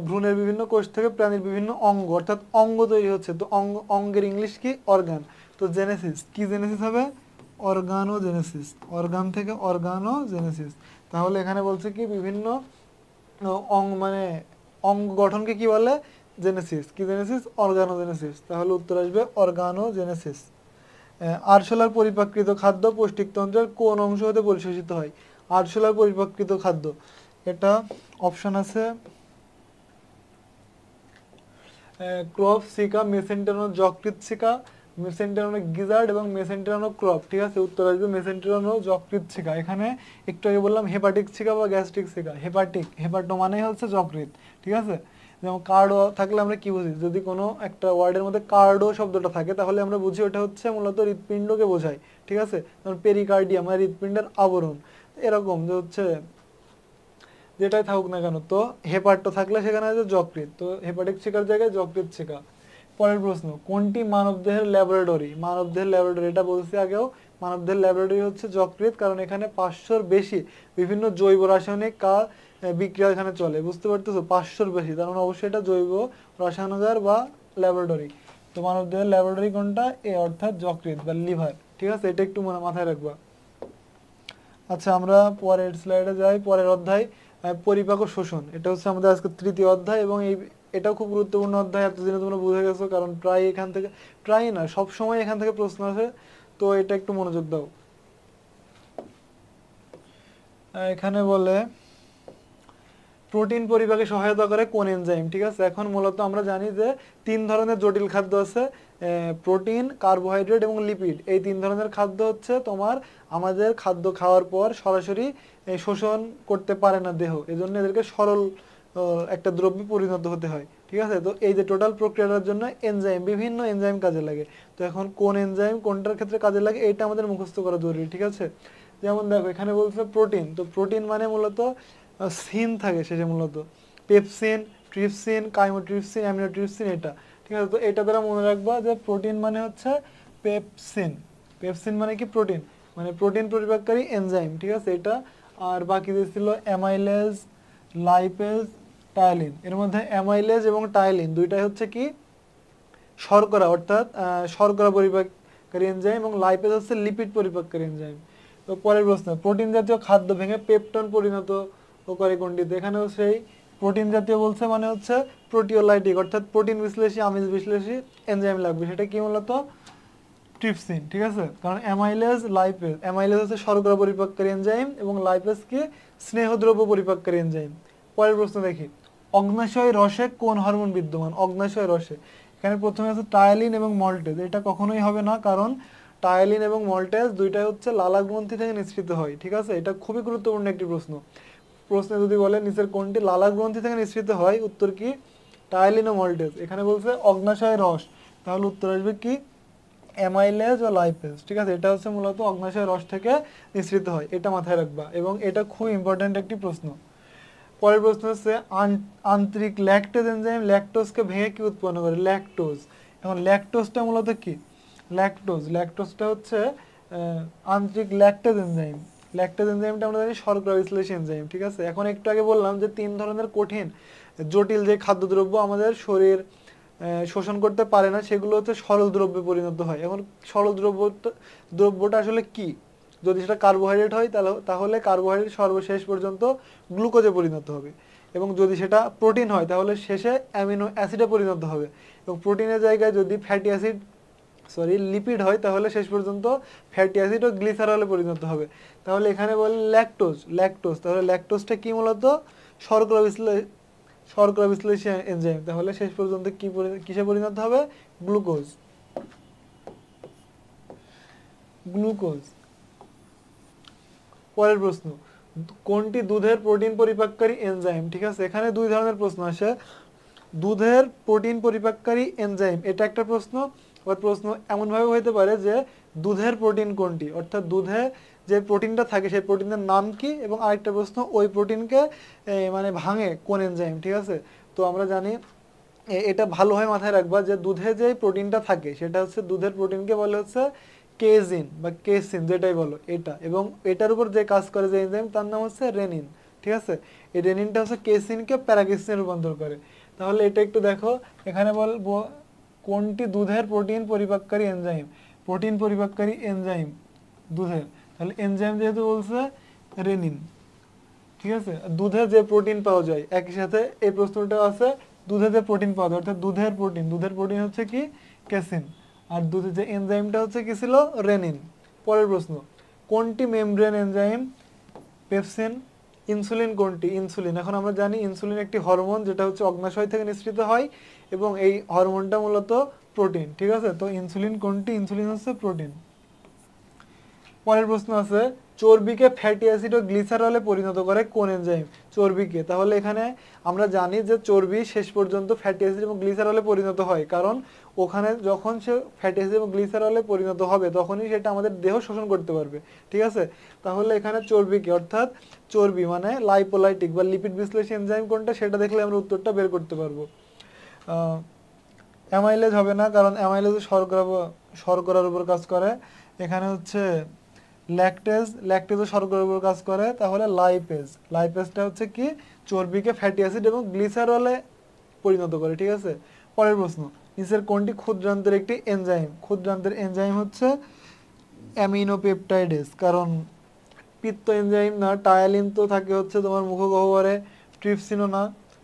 ভ্রূণের বিভিন্ন কোষ থেকে প্রাণীর বিভিন্ন অঙ্গ অর্থাৎ অঙ্গ তৈরি হচ্ছে। তো অঙ্গের ইংলিশ কি? অর্গান। তো জেনেসিস, কি জেনেসিস হবে? অর্গানোজেনেসিস। অর্গান থেকে অর্গানোজেনেসিস। তাহলে এখানে বলছে কি বিভিন্ন মানে অঙ্গ গঠনকে কি বলে? জেনেসিস। কি জেনেসিস? অর্গানোজেনেসিস। তাহলে উত্তর আসবে অর্গানোজেনেসিস। আরশোলার পরিপাকৃত খাদ্য পৌষ্টিকতন্ত্রের কোন অংশ হতে পরিশোষিত হয়? আরশোলার পরিপাকৃত খাদ্য, এটা অপশন আছে ক্রপ সিকা, মেসেন্টেরানো যকৃৎ সিকা, মেসেন্টেরানো গিজার্ড এবং মেসেন্টেরানো ক্রপ, ঠিক আছে? উত্তর আসবে মেসেন্টেরানো যকৃৎ সিকা। এখানে একটু আগে বললাম হেপাটিক সিকা বা গ্যাস্ট্রিক সিকা। হেপাটো মানে হচ্ছে যকৃৎ, ঠিক আছে? যেমন কার্ডো থাকলে আমরা কি বুঝি? যদি কোনো একটা ওয়ার্ডের মধ্যে কার্ডো শব্দটা থাকে, তাহলে আমরা বুঝি ওটা হচ্ছে মূলত হৃৎপিণ্ডকে বোঝায়, ঠিক আছে? যেমন পেরিকার্ডিয়াম মানে হৃৎপিণ্ডের আবরণ। এরকম যে হচ্ছে যেটাই থাকুক না কেন, তো হেপাটো থাকলে সেখানে আছে যকৃৎ, তো হেপাটিক শিকার জায়গায় যকৃৎ শিকা। পরের প্রশ্ন, কোনটি মানবদেহের ল্যাবরেটরি? মানবদেহের ল্যাবরেটরি, এটা বলছি আগেও, মানবদেহের ল্যাবরেটরি হচ্ছে যকৃৎ, কারণ এখানে 500-র বেশি বিভিন্ন জৈব রাসায়নিক বিক্রিয়া এখানে চলে। বুঝতে পারতেছো? 500-র বেশি, তার মানে অবশ্যই এটা জৈব রসায়নাগার বা ল্যাবরেটরি। তো মানবদেহের ল্যাবরেটরি কোনটা? এ, অর্থাৎ যকৃৎ বা লিভার, ঠিক আছে? এটা একটু মাথায় রাখবা। আচ্ছা, আমরা পরের স্লাইডে যাই। পরের অধ্যায় পরিপাক ও শোষণ, এটা হচ্ছে আমাদের আজকে 3য় অধ্যায়, এবং এটাও খুব গুরুত্বপূর্ণ অধ্যায়। এতদিনে তোমরা বুঝে গেছো, কারণ প্রায় এখান থেকে, প্রায় না সব সময় এখান থেকে প্রশ্ন আসে, তো এটা একটু মনোযোগ দাও। এখানে বলে প্রোটিন পরিপাকে সহায়তা করে কোন এনজাইম, ঠিক আছে? এখন মূলত আমরা জানি যে 3 ধরনের জটিল খাদ্য আছে, প্রোটিন, কার্বোহাইড্রেট এবং লিপিড। এই 3 ধরনের খাদ্য হচ্ছে তোমার আমাদের খাদ্য খাওয়ার পর সরাসরি শোষণ করতে পারে না দেহ, এজন্য এদেরকে সরল একটা দ্রব্যে পরিণত হতে হয়, ঠিক আছে? তো এই যে টোটাল প্রক্রিয়াটার জন্য এনজাইম, বিভিন্ন এনজাইম কাজে লাগে। তো এখন কোন এনজাইম কোনটার ক্ষেত্রে কাজে লাগে এটা আমাদের মুখস্থ করা জরুরি, ঠিক আছে? যেমন দেখো এখানে বলছে প্রোটিন, তো প্রোটিন মানে মূলত সিন থাকে শেষে, মূলত পেপসিন, ট্রিপসিন, কাইমোট্রিপসিন, অ্যামিনোট্রিপসিন, এটা, ঠিক আছে? তো এটা দ্বারা মনে রাখবা যে প্রোটিন মানে হচ্ছে পেপসিন। পেপসিন মানে কি? প্রোটিন, মানে প্রোটিন পরিপাককারী এনজাইম, ঠিক আছে? এটা। আর বাকি যে ছিল অ্যামাইলেজ, লাইপেজ, টায়ালিন। এর মধ্যে অ্যামাইলেজ এবং টায়ালিন দুইটাই হচ্ছে কি? শর্করা, অর্থাৎ শর্করা পরিপাককারী এনজাইম, এবং লাইপেজ হচ্ছে লিপিড পরিপাককারী এনজাইম। তো পরের প্রশ্ন, প্রোটিন জাতীয় খাদ্য ভেঙে পেপটন পরিণত করে কোনটিতে? এখানেও সেই প্রোটিন জাতীয় বলছে, মানে হচ্ছে প্রোটিওলাইটিক, অর্থাৎ প্রোটিন বিশ্লেষী, আমিষ বিশ্লেষী এনজাইম লাগবে। সেটা কি? মূলত ট্রিপসিন, ঠিক আছে? কারণ অ্যামাইলেজ, লাইপেজ, অ্যামাইলেজ হচ্ছে শর্করা পরিপাককারী এনজাইম এবং লাইপেজ কি? স্নেহদ্রব্য পরিপাককারী এনজাইম। পরের প্রশ্ন দেখি, অগ্নাশয় রসে কোন হরমোন বিদ্যমান? অগ্নাশয় রসে, এখানে প্রথমে আছে টায়ালিন এবং মল্টেজ, এটা কখনোই হবে না, কারণ টায়ালিন এবং মল্টেজ দুইটাই হচ্ছে লালা গ্রন্থি থেকে নিঃসৃত হয়, ঠিক আছে। এটা খুবই গুরুত্বপূর্ণ একটি প্রশ্ন। প্রশ্নে যদি বলে নিচের কোনটি লালা গ্রন্থি থেকে নিঃসৃত হয়, উত্তর কি টায়ালিন ও মল্টেজ। এখানে বলছে অগ্নাশয় রস, তাহলে উত্তর আসবে কি অ্যামাইলেজ বা লাইপেজ, ঠিক আছে। এটা হচ্ছে মূলত অগ্নাশয় রস থেকে নিঃসৃত হয়, এটা মাথায় রাখবা, এবং এটা খুব ইম্পর্ট্যান্ট একটি প্রশ্ন। পরের প্রশ্ন হচ্ছে আন্তরিক ল্যাকটেজ এনজাইম ল্যাকটোজকে ভেঙে কি উৎপন্ন করে, ল্যাকটোজ। এখন ল্যাকটোজটা মূলত কি, ল্যাকটোজটা হচ্ছে আন্তরিক ল্যাকটেজ এনজাইম। ল্যাকটেজ এনজাইমটা আমরা জানি শর্করা বিশ্লেষী এনজাইম, ঠিক আছে। এখন একটু আগে বললাম যে 3 ধরনের কঠিন জটিল যে খাদ্যদ্রব্য আমাদের শরীর শোষণ করতে পারে না, সেগুলো হচ্ছে সরল দ্রব্যে পরিণত হয়। এখন সরল দ্রব্যটা আসলে কি, যদি সেটা কার্বোহাইড্রেট হয় তাহলে কার্বোহাইড্রেট সর্বশেষ পর্যন্ত গ্লুকোজে পরিণত হবে, এবং যদি সেটা প্রোটিন হয় তাহলে শেষে অ্যামিনো অ্যাসিডে পরিণত হবে, এবং প্রোটিনের জায়গায় যদি লিপিড হয় তাহলে শেষ পর্যন্ত ফ্যাটি অ্যাসিড ও গ্লিসারলে পরিণত হবে। তাহলে এখানে বলে ল্যাকটোজ, তাহলে ল্যাকটোজটা কি মূলত শর্করা বিশ্লেষী এনজাইম, তাহলে শেষ পর্যন্ত কিসে পরিণত হবে, গ্লুকোজ। পরের প্রশ্ন, কোনটি দুধের প্রোটিন পরিপাককারী এনজাইম, ঠিক আছে। এখানে 2 ধরনের প্রশ্ন আসে, দুধের প্রোটিন পরিপাককারী এনজাইম এটা একটা প্রশ্ন, আবার প্রশ্ন এমনভাবে হতে পারে যে দুধের প্রোটিন কোনটি, অর্থাৎ দুধে যে প্রোটিনটা থাকে সেই প্রোটিনের নাম কি, এবং আরেকটা প্রশ্ন ওই প্রোটিনকে মানে ভাঙে কোন এনজাইম, ঠিক আছে। তো আমরা জানি এটা ভালোভাবে মাথায় রাখবা যে দুধে যে প্রোটিনটা থাকে সেটা হচ্ছে দুধের প্রোটিনকে বলে হচ্ছে কেজিন বা কেসিন, যেটাই বলো এটা, এবং এটার উপর যে কাজ করে যে এনজাইম তার নাম হচ্ছে রেনিন, ঠিক আছে। এই রেনিনটা হচ্ছে কেসিনকে প্যারাকেসিনে রূপান্তর করে। তাহলে এটা একটু দেখো, এখানে কোনটি দুধের প্রোটিন পরিপাককারী এনজাইম, প্রোটিন পরিপাককারী এনজাইম দুধের, তাহলে এনজাইম যেহেতু বলছে রেনিন, ঠিক আছে। দুধে যে প্রোটিন পাওয়া যায়, একই সাথে এই প্রশ্নটা আছে দুধে যে প্রোটিন পাওয়া যায়, অর্থাৎ দুধের প্রোটিন হচ্ছে কি ক্যাসিন, আর দুধের যে এনজাইমটা হচ্ছে কি ছিল রেনিন। পরের প্রশ্ন, কোনটি মেমব্রেন এনজাইম, পেপসিন। ইনসুলিন কোনটি, ইনসুলিন। এখন আমরা জানি ইনসুলিন একটি হরমোন যেটা হচ্ছে অগ্নাশয় থেকে নিঃসৃত হয়, এবং এই হরমোনটা মূলত প্রোটিন, ঠিক আছে। তো ইনসুলিন কোনটি, ইনসুলিন হচ্ছে প্রোটিন। পরের প্রশ্ন আছে, চর্বিকে ফ্যাটি অ্যাসিড ও গ্লিসারলে পরিণত করে কোন এনজাইম, চর্বিকে। তাহলে এখানে আমরা জানি যে চর্বি শেষ পর্যন্ত ফ্যাটি অ্যাসিড এবং গ্লিসারলে পরিণত হয়, কারণ ওখানে যখন সে ফ্যাটি অ্যাসিড এবং গ্লিসারলে পরিণত হবে তখনই সেটা আমাদের দেহ শোষণ করতে পারবে, ঠিক আছে। তাহলে এখানে চর্বিকে, অর্থাৎ চর্বি মানে লাইপোলাইটিক বা লিপিড বিশ্লেষী এনজাইম কোনটা সেটা দেখলে আমরা উত্তরটা বের করতে পারবো। অ্যামাইলেজ হবে না, কারণ অ্যামাইলেজ শর্করার উপর কাজ করে। এখানে হচ্ছে ল্যাকটেজও শর্করার উপর কাজ করে, তাহলে লাইপেজটা হচ্ছে কি চর্বিকে ফ্যাটি অ্যাসিড এবং গ্লিসারলে পরিণত করে, ঠিক আছে। পরের প্রশ্ন, নিচের কোনটি ক্ষুদ্রান্তের একটি এনজাইম, ক্ষুদ্রান্তের এনজাইম হচ্ছে অ্যামিনোপেপটাইডেস, কারণ পিত্ত এনজাইম না, টায়ালিন তো থাকে হচ্ছে তোমার মুখগহ্বরে, ট্রিপসিনও না।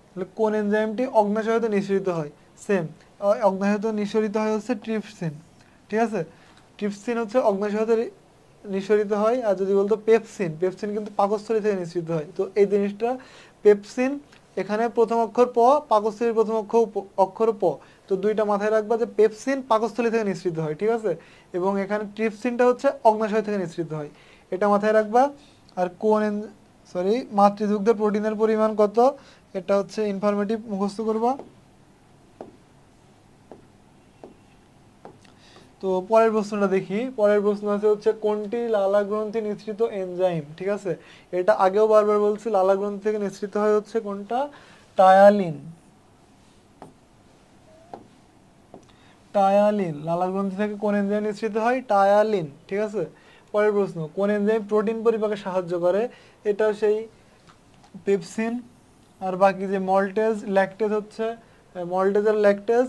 তাহলে কোন এনজাইমটি অগ্নাশয় হতে নিঃসরিত হয়, সেম অগ্নাশয় হতে নিঃসরিত হয় হচ্ছে ট্রিপসিন, ঠিক আছে। ট্রিপসিন হচ্ছে অগ্নাশয় হতে নিঃসরিত হয়, আর যদি বলতো পেপসিন কিন্তু পাকস্থলী থেকে নিঃসরিত হয়। তো এই জিনিসটা পেপসিন, এখানে প্রথম অক্ষর প, পাকস্থলীর প্রথম অক্ষর প, তো দুইটা মাথায় রাখবা যে পেপসিন পাকস্থলী থেকে নিঃসৃত হয়, ঠিক আছে, এবং এখানে ট্রিপসিনটা হচ্ছে অগ্নাশয় থেকে নিঃসৃত হয়, এটা মাথায় রাখবা। আর মাতৃদুগ্ধের প্রোটিনের পরিমাণ কত, এটা হচ্ছে ইনফরমেটিভ, মুখস্থ করবা। তো পরের প্রশ্নটা দেখি, পরের প্রশ্ন আছে হচ্ছে কোনটি লালা গ্রন্থি নিঃসৃত এনজাইম, ঠিক আছে। এটা আগেও বারবার বলছি, লালা গ্রন্থি থেকে নিঃসৃত হয় হচ্ছে কোনটা, টায়ালিন। লালা গ্রন্থি থেকে কোন এনজাইম নিঃসৃত হয়, টায়ালিন, ঠিক আছে। পরের প্রশ্ন, কোন এনজাইম প্রোটিন পরিপাকে সাহায্য করে, এটা সেই পেপসিন। আর বাকি যে ল্যাকটেজ হচ্ছে মল্টেজ আর ল্যাকটেজ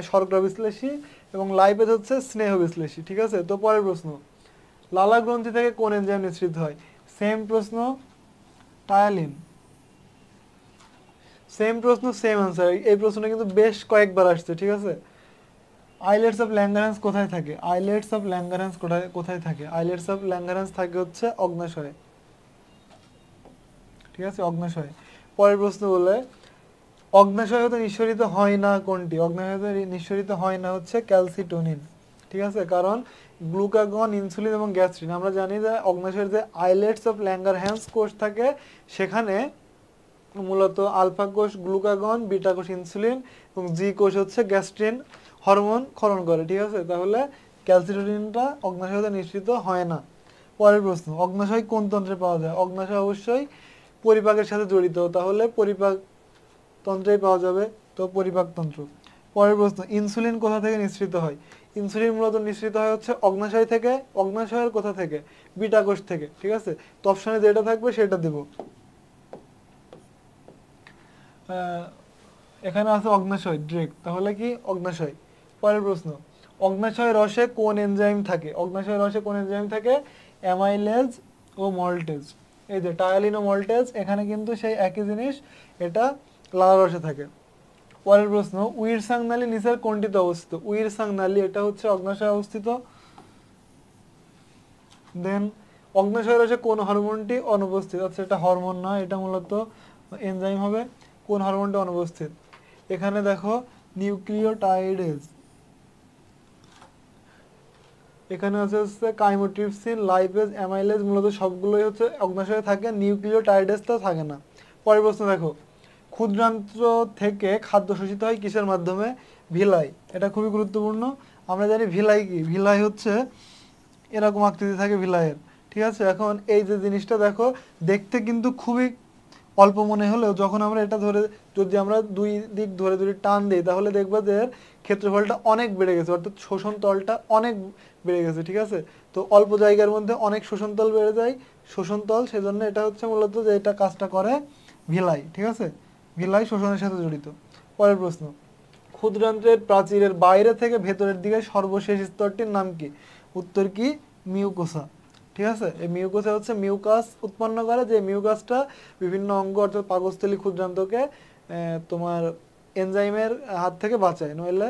শর্করা বিশ্লেষী, এবং লাইপেজ হচ্ছে স্নেহ বিশ্লেষী, ঠিক আছে। তো পরের প্রশ্ন, লালা গ্রন্থি থেকে কোন এনজাইম নিঃসৃত হয়, সেম প্রশ্ন, টায়ালিন। সেম প্রশ্ন সেম আনসার, এই প্রশ্নটা কিন্তু বেশ কয়েকবার আসছে, ঠিক আছে। আইলেটস অফ ল্যাঙ্গারেন্স কোথায় থাকে, আইলেটস অফ ল্যাঙ্গারেন্স থাকে হচ্ছে অগ্নাশয়ে, ঠিক আছে, অগ্নাশয়ে। পরের প্রশ্ন বলে অগ্ন্যাশয় হতে নিঃসরিত হয় না কোনটি? অগ্ন্যাশয় হতে নিঃসরিত হয় না হচ্ছে ক্যালসিটোনিন, ঠিক আছে? কারণ গ্লুকাগন, ইনসুলিন এবং গ্যাস্ট্রিন, আমরা জানি যে অগ্ন্যাশয়ের যে আইলেটস অফ ল্যাঙ্গারহ্যান্স কোষ থাকে সেখানে মূলত আলফা কোষ গ্লুকাগন, বিটা কোষ ইনসুলিন এবং জি কোষ হচ্ছে গ্যাস্ট্রিন হরমোন ক্ষরণ করে, ঠিক আছে? তাহলে ক্যালসিটোনিনটা অগ্ন্যাশয় হতে নিঃসরিত হয় না। পরের প্রশ্ন, অগ্ন্যাশয় কোন তন্ত্রে পাওয়া যায়? অগ্ন্যাশয় অবশ্যই পরিপাকের সাথে জড়িত, তাহলে পরিপাক তন্ত্রেই পাওয়া যাবে, তো পরিপাকতন্ত্র। পরের প্রশ্ন, ইনসুলিন কোথা থেকে নিঃসৃত হয়? ইনসুলিন মূলত নিঃসৃত হয় হচ্ছে অগ্ন্যাশয় থেকে। অগ্ন্যাশয়ের কোথা থেকে? বিটা কোষ থেকে, ঠিক আছে? তো অপশনে যেটা থাকবে সেটা দেব। এখানে আছে অগ্ন্যাশয় ডিরেক্ট, তাহলে কি অগ্ন্যাশয়। পরের প্রশ্ন, অগ্ন্যাশয় রসে কোন এনজাইম থাকে? অগ্ন্যাশয় রসে কোন এনজাইম থাকে? অ্যামাইলেজ ও মল্টেজ। এই যে টায়ালিন ও মল্টেজ, এখানে কিন্তু সেই একই জিনিস, এটা লালা রসে থাকে। পরের প্রশ্ন, উইরসাং নালী নিচের কোনটিতে অবস্থিত? উইরসাং নালী এটা হচ্ছে অগ্ন্যাশয়ে অবস্থিত। দেন অগ্ন্যাশয় রসে কোন হরমোনটি অনুপস্থিত? আচ্ছা, এটা হরমোন না, এটা মূলত এনজাইম হবে। কোন হরমোনটি অনুপস্থিত? এখানে দেখো নিউক্লিওটাইডেজ, এখানে হচ্ছে কাইমোট্রিপসিন, লাইপেজ, অ্যামাইলেজ, মূলত সবগুলোই হচ্ছে অগ্ন্যাশয়ে থাকে, নিউক্লিওটাইডেজটা থাকে না। পরের প্রশ্ন দেখো, ক্ষুদ্রান্ত্র থেকে খাদ্য শোষিত হয় কিসের মাধ্যমে? ভিলাই। এটা খুবই গুরুত্বপূর্ণ। আমরা জানি ভিলাই কি? ভিলাই হচ্ছে এরকম আকৃতি থাকে ভিলাইয়ের, ঠিক আছে? এখন এই যে জিনিসটা দেখো, দেখতে কিন্তু খুবই অল্প মনে হলেও যখন আমরা এটা ধরে, যদি আমরা দুই দিক ধরে যদি টান দিই, তাহলে দেখবা যে ক্ষেত্রফলটা অনেক বেড়ে গেছে, অর্থাৎ শোষণ তলটা অনেক বেড়ে গেছে, ঠিক আছে? তো অল্প জায়গার মধ্যে অনেক শোষণ তল বেড়ে যায়, শোষণ তল, সেজন্য এটা হচ্ছে মূলত যে এটা কাজটা করে ভিলাই, ঠিক আছে? ভিলাই শোষণের সাথে জড়িত। পরের প্রশ্ন, ক্ষুদ্রান্ত্রের প্রাচীরের বাইরে থেকে ভেতরের দিকে সর্বশেষ স্তরটির নাম কি? উত্তর কি? মিউকোসা, ঠিক আছে? এই মিউকোসা হচ্ছে মিউকাস উৎপন্ন করে, যে মিউকাসটা বিভিন্ন অঙ্গ অর্থাৎ পাকস্থলী ক্ষুদ্রান্তকে তোমার এনজাইমের হাত থেকে বাঁচায়, নইলে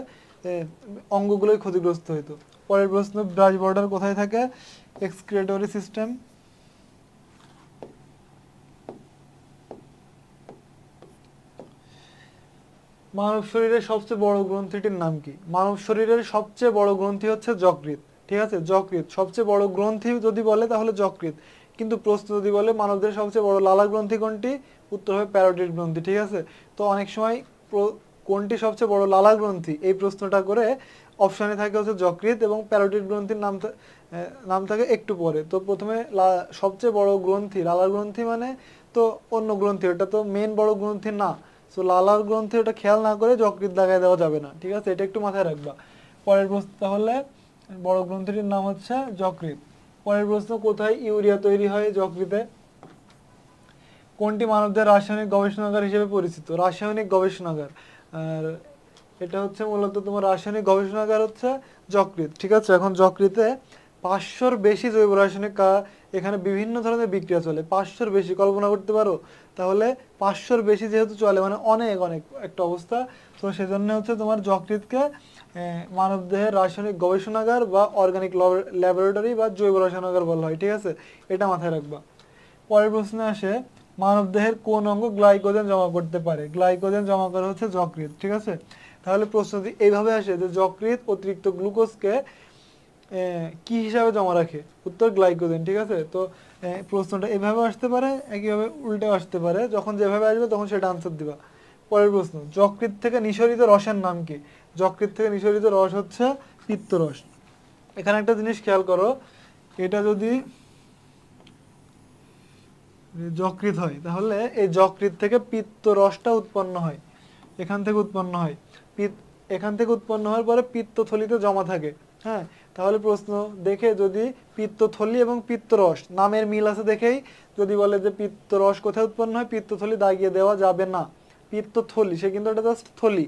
অঙ্গগুলোই ক্ষতিগ্রস্ত হইতো। পরের প্রশ্ন, ব্রাশ বর্ডার কোথায় থাকে? Excretory system. মানব শরীরের সবচেয়ে বড় গ্রন্থিটির নাম কি? মানব শরীরের সবচেয়ে বড় গ্রন্থি হচ্ছে যকৃৎ, ঠিক আছে? যকৃৎ সবচেয়ে বড় গ্রন্থি যদি বলে তাহলে যকৃৎ, কিন্তু প্রশ্ন যদি বলে মানবদের সবচেয়ে বড় লালা গ্রন্থি কোনটি, উত্তর হবে প্যারোটিড গ্রন্থি, ঠিক আছে? তো অনেক সময় কোনটি সবচেয়ে বড় লালা গ্রন্থি এই প্রশ্নটা করে অপশানে থাকে হচ্ছে যকৃৎ, এবং প্যারোটিড গ্রন্থির নাম থাকে একটু পরে। তো প্রথমে সবচেয়ে বড় গ্রন্থি, লালার গ্রন্থি মানে তো অন্য গ্রন্থি, ওটা তো মেন বড় গ্রন্থি না। সো লালার গ্রন্থি ওটা খেয়াল না করে যকৃৎ লাগাই দেওয়া যাবে না, ঠিক আছে? এটা একটু মাথায় রাখবা। পরের প্রশ্ন, তাহলে বড় গ্রন্থিটির নাম হচ্ছে যকৃৎ। পরের প্রশ্ন, কোথায় ইউরিয়া তৈরি হয় যকৃতে? কোনটি মানবদের রাসায়নিক গবেষণাগার হিসেবে পরিচিত? রাসায়নিক গবেষণাগার, আর এটা হচ্ছে মূলত তোমার রাসায়নিক গবেষণাগার হচ্ছে যকৃৎ, ঠিক আছে? এখন যকৃতে 500-র বেশি জৈব রাসায়নিক এখানে বিভিন্ন ধরনের বিক্রিয়া চলে। 500-র বেশি, কল্পনা করতে পারো? তাহলে 500-র বেশি যেহেতু চলে, মানে অনেক অনেক একটা অবস্থা। তো সেজন্য হচ্ছে তোমার যকৃৎকে মানবদেহের রাসায়নিক গবেষণাগার বা অর্গানিক ল্যাবরেটরি বা জৈব রসায়নাগার বলা হয়, ঠিক আছে? এটা মাথায় রাখবা। পরের প্রশ্নে আসে, মানবদেহের কোন অঙ্গ গ্লাইকোজেন জমা করতে পারে? গ্লাইকোজেন জমা করে হচ্ছে যকৃৎ, ঠিক আছে? তাহলে প্রশ্নটি এইভাবে আসে যে যকৃৎ অতিরিক্ত গ্লুকোজকে কি হিসাবে জমা রাখে? উত্তর গ্লাইকোজেন, ঠিক আছে? তো প্রশ্নটা এভাবে আসতে পারে, একইভাবে উল্টেও আসতে পারে, যখন যেভাবে আসবে তখন সেটা আনসার দিবা। পরের প্রশ্ন, যকৃৎ থেকে নিঃসরিত রসের নাম কি? যকৃৎ থেকে নিঃসরিত রস হচ্ছে পিত্তরস। এখানে একটা জিনিস খেয়াল করো, এটা যদি যকৃৎ হয় তাহলে এই যকৃৎ থেকে পিত্ত রসটা উৎপন্ন হয়, এখান থেকে উৎপন্ন হয়। এখান থেকে উৎপন্ন হওয়ার পরে পিত্তথলিতে জমা থাকে, হ্যাঁ? তাহলে প্রশ্ন দেখে যদি পিত্তথলি এবং পিত্তরস নামের মিল আছে দেখেই যদি বলে যে পিত্তরস কোথায় উৎপন্ন হয়, পিত্তথলি দাগিয়ে দেওয়া যাবে না। পিত্তথলি, সে কিন্তু এটা জাস্ট থলি,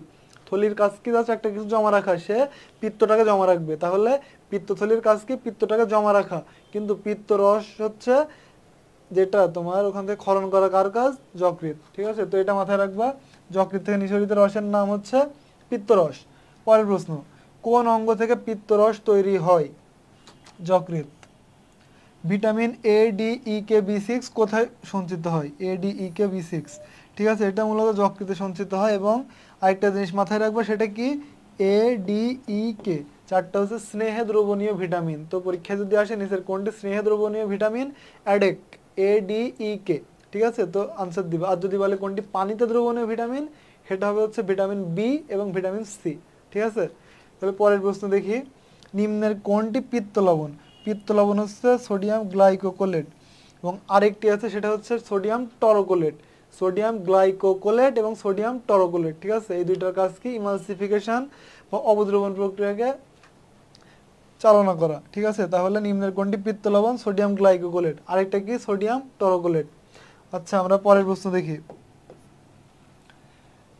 থলির কাজ কি? জাস্ট একটা কিছু জমা রাখা, সে পিত্তটাকে জমা রাখবে। তাহলে পিত্তথলির কাজ কি? পিত্তটাকে জমা রাখা। কিন্তু পিত্তরস হচ্ছে যেটা তোমার ওখান থেকে ক্ষরণ করা, কার কাজ? যকৃৎ, ঠিক আছে? তো এটা মাথায় রাখবা, যকৃৎ থেকে নিঃসরিত রসের নাম হচ্ছে পিত্তরস। পরের প্রশ্ন, কোন অঙ্গ থেকে পিত্তরস তৈরি হয়? যকৃৎ। ভিটামিন এ, ডি, ই, কে, বি6 কোথায় সঞ্চিত হয়? এ, ডি, ই, কে, বি6, ঠিক আছে, এটা মূলত যকৃতে সঞ্চিত হয়। এবং আরেকটা জিনিস মাথায় রাখবো, সেটা কি, ADEK, চারটা হচ্ছে স্নেহে দ্রবণীয় ভিটামিন। তো পরীক্ষায় যদি আসে নিচের কোনটি স্নেহে দ্রবণীয় ভিটামিন, অ্যাডেক, ADEK, ঠিক আছে, তো আনসার দিবা। আর যদি বলে কোনটি পানিতে দ্রবণীয় ভিটামিন, সেটা হবে হচ্ছে ভিটামিন বি এবং ভিটামিন সি, ঠিক আছে। তাহলে পরের প্রশ্ন দেখি, নিম্নের কোনটি পিত্ত লবণ? পিত্ত লবণ হচ্ছে সোডিয়াম গ্লাইকোকোলেট, এবং আরেকটি আছে সেটা হচ্ছে সোডিয়াম টরোকোলেট। সোডিয়াম গ্লাইকোকোলেট এবং সোডিয়াম টরোকোলেট, ঠিক আছে, এই দুইটার কাজ কি, ইমালসিফিকেশন বা অবদ্রবণ প্রক্রিয়াকে চালনা করা, ঠিক আছে। তাহলে নিম্নের কোনটি পিত্ত লবণ? Sodium glycocholate. আরেকটা কি, সোডিয়াম টরোকোলেট। আচ্ছা, আমরা পরের প্রশ্ন দেখি,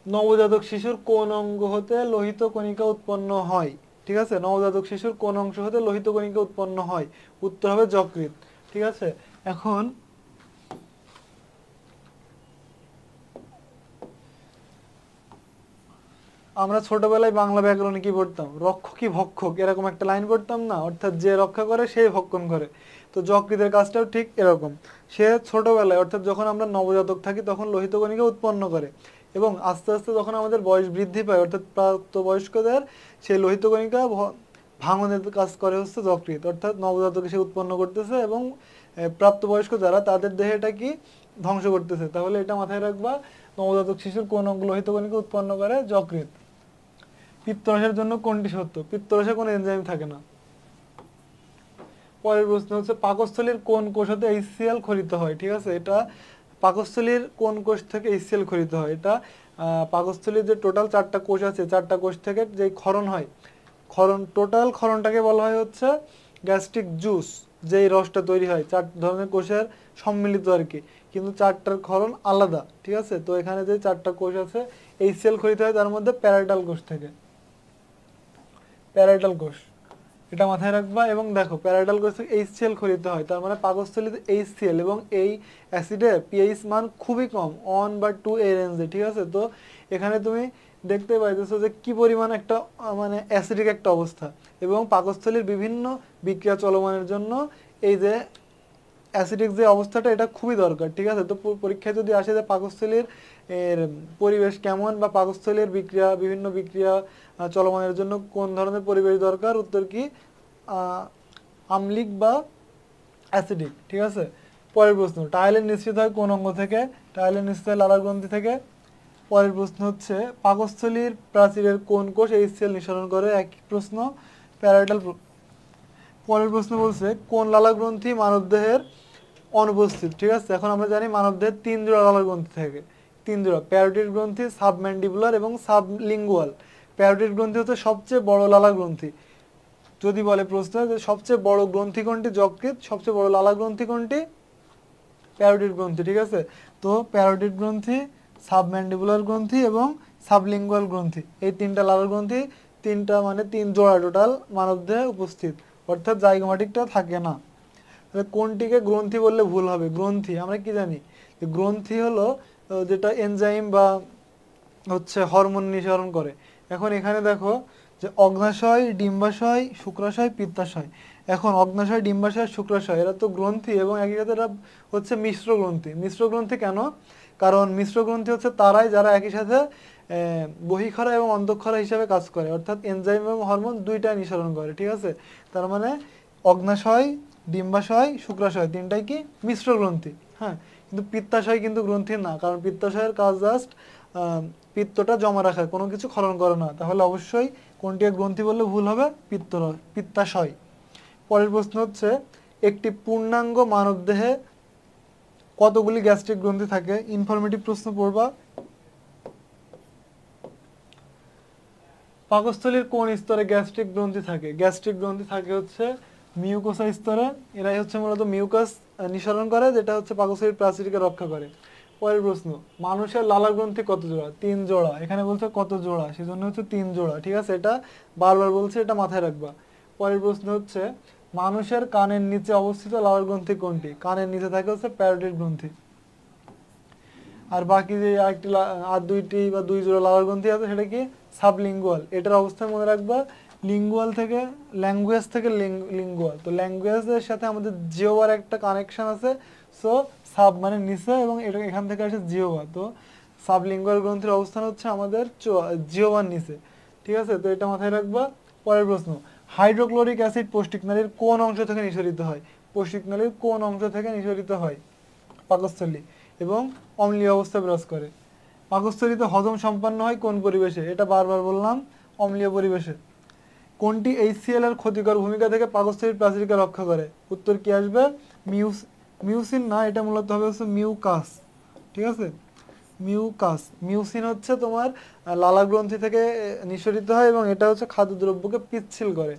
নবজাতক শিশুর কোন অঙ্গ হতে লোহিত কণিকা উৎপন্ন হয়? ঠিক আছে, নবজাতক শিশুর কোন অংশ হতে লোহিত কণিকা উৎপন্ন হয়? উত্তর হবে যকৃৎ, ঠিক আছে। এখন আমরা ছোটবেলায় বাংলা ব্যাকরণে কি পড়তাম, রক্ষকই ভক্ষক, এরকম একটা লাইন পড়তাম না, অর্থাৎ যে রক্ষা করে সেই ভক্ষণ করে। তো যকৃতের কাজটাও ঠিক এরকম, সে ছোটবেলায় অর্থাৎ যখন আমরা নবজাতক থাকি তখন লোহিত কণিকা উৎপন্ন করে, এবং আস্তে আস্তে যখন আমাদের বয়স বৃদ্ধি পায় অর্থাৎ প্রাপ্তবয়স্কদের, সেই লোহিত কণিকা ভাঙনের কাজ করে হচ্ছে যকৃৎ, অর্থাৎ নবজাতক সে উৎপন্ন করতেছে এবং প্রাপ্তবয়স্ক যারা তাদের দেহে এটা কি ধ্বংস করতেছে। তাহলে এটা মাথায় রাখবা, নবজাতক শিশুর কোন অঙ্গ লোহিত কণিকা উৎপন্ন করে? যকৃৎ। পিত্তরসের জন্য কোনটি সত্য? পিত্তরসে কোনো এনজাইম থাকে না। পরের প্রশ্ন হচ্ছে, পাকস্থলীর কোন কোষ হতে HCl খরিত হয়? ঠিক আছে, এটা পাকস্থলীর কোন কোষ থেকে HCl খরিত হয়? এটা পাকস্থলীর যে টোটাল 4টা কোষ আছে, 4টা কোষ থেকে যে ক্ষরণ হয়, টোটাল ক্ষরণটাকে বলা হয় হচ্ছে গ্যাস্ট্রিক জুস। যেই রসটা তৈরি হয় 4 ধরনের কোষের সম্মিলিত আর কি, কিন্তু 4টার ক্ষরণ আলাদা, ঠিক আছে। তো এখানে যে 4টা কোষ আছে HCl খরিত হয় তার মধ্যে প্যারাইটাল কোষ থেকে, প্যারাইটাল কোষ, এটা মাথায় রাখবা। এবং দেখো, প্যারাইটাল কোষ থেকে HCl খরিত হয়, তার মানে পাকস্থলীতে HCl, এবং এই অ্যাসিডের pH মান খুবই কম, 1 বা 2 এর রেঞ্জে, ঠিক আছে। তো এখানে তুমি দেখতে পাইতেছো যে কি পরিমাণ একটা মানে অ্যাসিডিক একটা অবস্থা, এবং পাকস্থলীর বিভিন্ন বিক্রিয়া চলমানের জন্য এই যে অ্যাসিডিক যে অবস্থাটা, এটা খুবই দরকার, ঠিক আছে। তো পরীক্ষায় যদি আসে যে পাকস্থলীর এর পরিবেশ কেমন, বা পাকস্থলীর বিক্রিয়া বিভিন্ন বিক্রিয়া চলমানের জন্য কোন ধরনের পরিবেশ দরকার, উত্তর কি, আম্লিক বা অ্যাসিডিক, ঠিক আছে। পরের প্রশ্ন, টাইলের নিঃসৃত হয় কোন অঙ্গ থেকে? টাইলের নিঃসৃত হয় লালার গ্রন্থি থেকে। পরের প্রশ্ন হচ্ছে, পাকস্থলীর প্রাচীরের কোন কোষ HCl নিঃসরণ করে? একই প্রশ্ন, প্যারাইটাল। পরের প্রশ্ন বলছে, কোন লালা গ্রন্থি মানবদেহের অনুপস্থিত? ঠিক আছে, এখন আমরা জানি মানবদেহের 3 জোড়া লালা গ্রন্থি থাকে, 3 জোড়া, প্যারোটিড গ্রন্থি, সাবম্যান্ডিবুলার এবং সাবলিঙ্গুয়াল। প্যারোটিড গ্রন্থি হচ্ছে সবচেয়ে বড় লালা গ্রন্থি। যদি বলে প্রশ্ন যে সবচেয়ে বড় গ্রন্থি কোনটি? যকৃৎ। সবচেয়ে বড় লালা গ্রন্থি কোনটি? প্যারোটিড গ্রন্থি, ঠিক আছে। তো প্যারোটিড গ্রন্থি, সাবম্যান্ডিবুলার গ্রন্থি এবং সাবলিঙ্গুয়াল গ্রন্থি, এই 3টা লালা গ্রন্থি, 3টা মানে 3 জোড়া টোটাল মানবদেহে উপস্থিত, অর্থাৎ জাইগোমাটিকটা থাকে না। তাহলে কোনটিকে গ্রন্থি বললে ভুল হবে? গ্রন্থি আমরা কি জানি, যে গ্রন্থি হলো যেটা এনজাইম বা হচ্ছে হরমোন নিঃসরণ করে। এখন এখানে দেখো যে অগ্নাশয়, ডিম্বাশয়, শুক্রাশয়, পিত্তাশয়। এখন অগ্নাশয়, ডিম্বাশয়, শুক্রাশয় এরা তো গ্রন্থি, এবং একই সাথে এরা হচ্ছে মিশ্র গ্রন্থি। মিশ্র গ্রন্থি কেন? কারণ মিশ্র গ্রন্থি হচ্ছে তারাই যারা একই সাথে বহিঃক্ষরা এবং অন্তঃক্ষরা হিসাবে কাজ করে, অর্থাৎ এনজাইম এবং হরমোন দুইটাই নিঃসরণ করে, ঠিক আছে। তার মানে অগ্নাশয়, ডিম্বাশয়, শুক্রাশয় 3টাই কি মিশ্র গ্রন্থি, হ্যাঁ। কিন্তু পিত্তাশয় কিন্তু গ্রন্থি না, কারণ পিত্তাশয়ের কাজ জাস্ট পিত্তটা জমা রাখা, কোনো কিছু ক্ষরণ করে না। তাহলে অবশ্যই কোনটি গ্রন্থি বললে ভুল হবে? পিত্তাশয়। পরের প্রশ্ন হচ্ছে, একটি পূর্ণাঙ্গ মানবদেহে কতগুলি গ্যাস্ট্রিক গ্রন্থি থাকে? ইনফরমেটিভ প্রশ্ন পড়বা। পাকস্থলীর কোন স্তরে গ্যাস্ট্রিক গ্রন্থি থাকে? গ্যাস্ট্রিক গ্রন্থি থাকে হচ্ছে মিউকোসা স্তরে। এরাই হচ্ছে মূলত মিউকাস নিঃসরণ করে, যেটা হচ্ছে পাকস্থলীর প্রাচীরকে রক্ষা করে। পরের প্রশ্ন, মানুষের লালা গ্রন্থি কত জোড়া? 3 জোড়া। এখানে বলছে কত জোড়া, সেজন্য হচ্ছে 3 জোড়া, ঠিক আছে। এটা বারবার বলছে, এটা মাথায় রাখবা। পরের প্রশ্ন হচ্ছে, মানুষের কানের নিচে অবস্থিত লালা গ্রন্থি কোনটি? কানের নিচে থাকে হচ্ছে প্যারোটিড গ্রন্থি। আর বাকি যে আরেকটি আর 2টি বা 2 জোড়া লালা গ্রন্থি আছে, সেটা কি সাবলিঙ্গুয়াল। এটার অবস্থান মনে রাখবা, লিঙ্গুয়াল থেকে ল্যাঙ্গুয়েজ থেকে লিঙ্গুয়াল। তো ল্যাঙ্গুয়েজের সাথে আমাদের জিওবার একটা কানেকশন আছে, সো সাব মানে নিচে, এবং এটা এখান থেকে আসে জিওবা। তো সাবলিঙ্গুয়াল গ্রন্থির অবস্থান হচ্ছে আমাদের জিহ্বার নিচে, ঠিক আছে? তো এটা মাথায় রাখবা। পরের প্রশ্ন, হাইড্রোক্লোরিক অ্যাসিড পৌষ্টিকনালীর কোন অংশ থেকে নিঃসরিত হয়? পৌষ্টিকনালীর কোন অংশ থেকে নিঃসরিত হয়? পাকস্থলী, এবং অম্লীয় অবস্থা বিরাজ করে। পাকস্থলীতে হজম সম্পন্ন হয় কোন পরিবেশে? এটা বারবার বললাম, অম্লীয় পরিবেশে। কোনটি HCl এর ক্ষতিকর ভূমিকা থেকে পাকস্থলীর প্রাচীরকে রক্ষা করে? উত্তর কি আসবে? মিউসিন না, এটা মূলত হবে হচ্ছে মিউকাস, ঠিক আছে? মিউকাস। মিউসিন হচ্ছে তোমার লালা গ্রন্থি থেকে নিঃসরিত হয় এবং এটা হচ্ছে খাদ্যদ্রব্যকে পিচ্ছিল করে।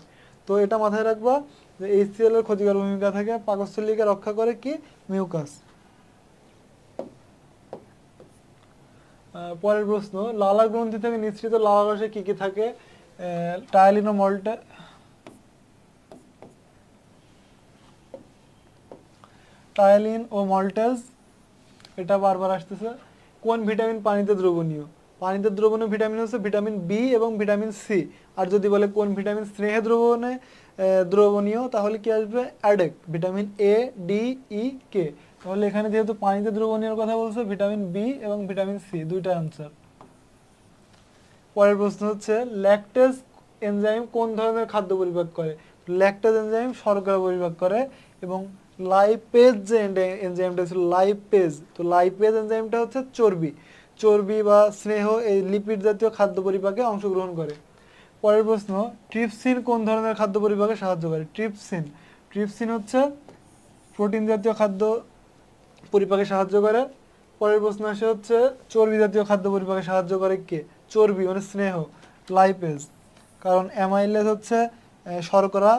তো এটা মাথায় রাখবা যে HCl এর ক্ষতিকর ভূমিকা থেকে পাকস্থলীকে রক্ষা করে কি? মিউকাস। পরের প্রশ্ন, লালা গ্রন্থি থেকে নিঃসৃত লালা রসে কি কি থাকে? টায়ালিন ও মল্টে টায়ালিন ও মল্টেজ, এটা বারবার আসতেছে। কোন ভিটামিন পানিতে দ্রবণীয়? পানিতে দ্রবণীয় ভিটামিন হচ্ছে ভিটামিন বি এবং ভিটামিন সি। আর যদি বলে কোন ভিটামিন স্নেহে দ্রবণীয়, তাহলে কি আসবে? অ্যাডেক, ভিটামিন এ, ডি, ই, কে। তাহলে এখানে যেহেতু পানিতে দ্রবণীয়র কথা বলছে, ভিটামিন বি এবং ভিটামিন সি, দুইটা আনসার। পরের প্রশ্ন হচ্ছে, ল্যাকটেজ এনজাইম কোন ধরনের খাদ্য পরিপাক করে? ল্যাকটেজ এনজাইম শর্করা পরিপাক করে। এবং লাইপেজ যে এনজাইমটা ছিল লাইপেজ, তো লাইপেজ এনজাইমটা হচ্ছে চর্বি বা স্নেহ, এই লিপিড জাতীয় খাদ্য পরিপাকে অংশগ্রহণ করে। পরের প্রশ্ন, ট্রিপসিন কোন ধরনের খাদ্য পরিপাকে সাহায্য করে? ট্রিপসিন হচ্ছে প্রোটিন জাতীয় খাদ্য পরিপাকে সাহায্য করে। পরের প্রশ্ন আসে হচ্ছে, চর্বি জাতীয় খাদ্য পরিপাকে সাহায্য করে কে? চর্বি মানে স্নেহ, লাইপেজ। কারণ অ্যামাইলেজ হচ্ছে শর্করা,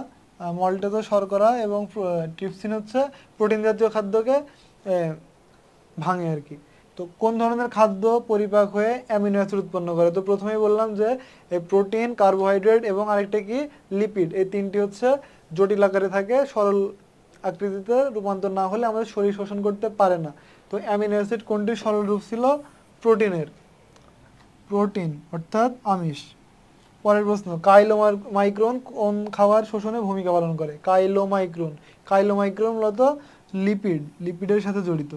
মল্টেজ শর্করা, এবং ট্রিপসিন হচ্ছে প্রোটিন জাতীয় খাদ্যকে ভাঙে আর কি। তো কোন ধরনের খাদ্য পরিপাক হয়ে অ্যামিনো অ্যাসিড উৎপন্ন করে? তো প্রথমেই বললাম যে প্রোটিন, কার্বোহাইড্রেট এবং আরেকটা কি? লিপিড। এই তিনটি হচ্ছে জটিল আকারে থাকে, সরল আকৃতিতে রূপান্তর না হলে আমাদের শরীর শোষণ করতে পারে না। তো অ্যামিনো অ্যাসিড কোনটির সরল রূপ ছিল? প্রোটিন অর্থাৎ আমিষ। পরের প্রশ্ন, কাইলোমাইক্রন কোন খাবার শোষণে ভূমিকা পালন করে? কাইলোমাইক্রন মূলত লিপিডের সাথে জড়িত।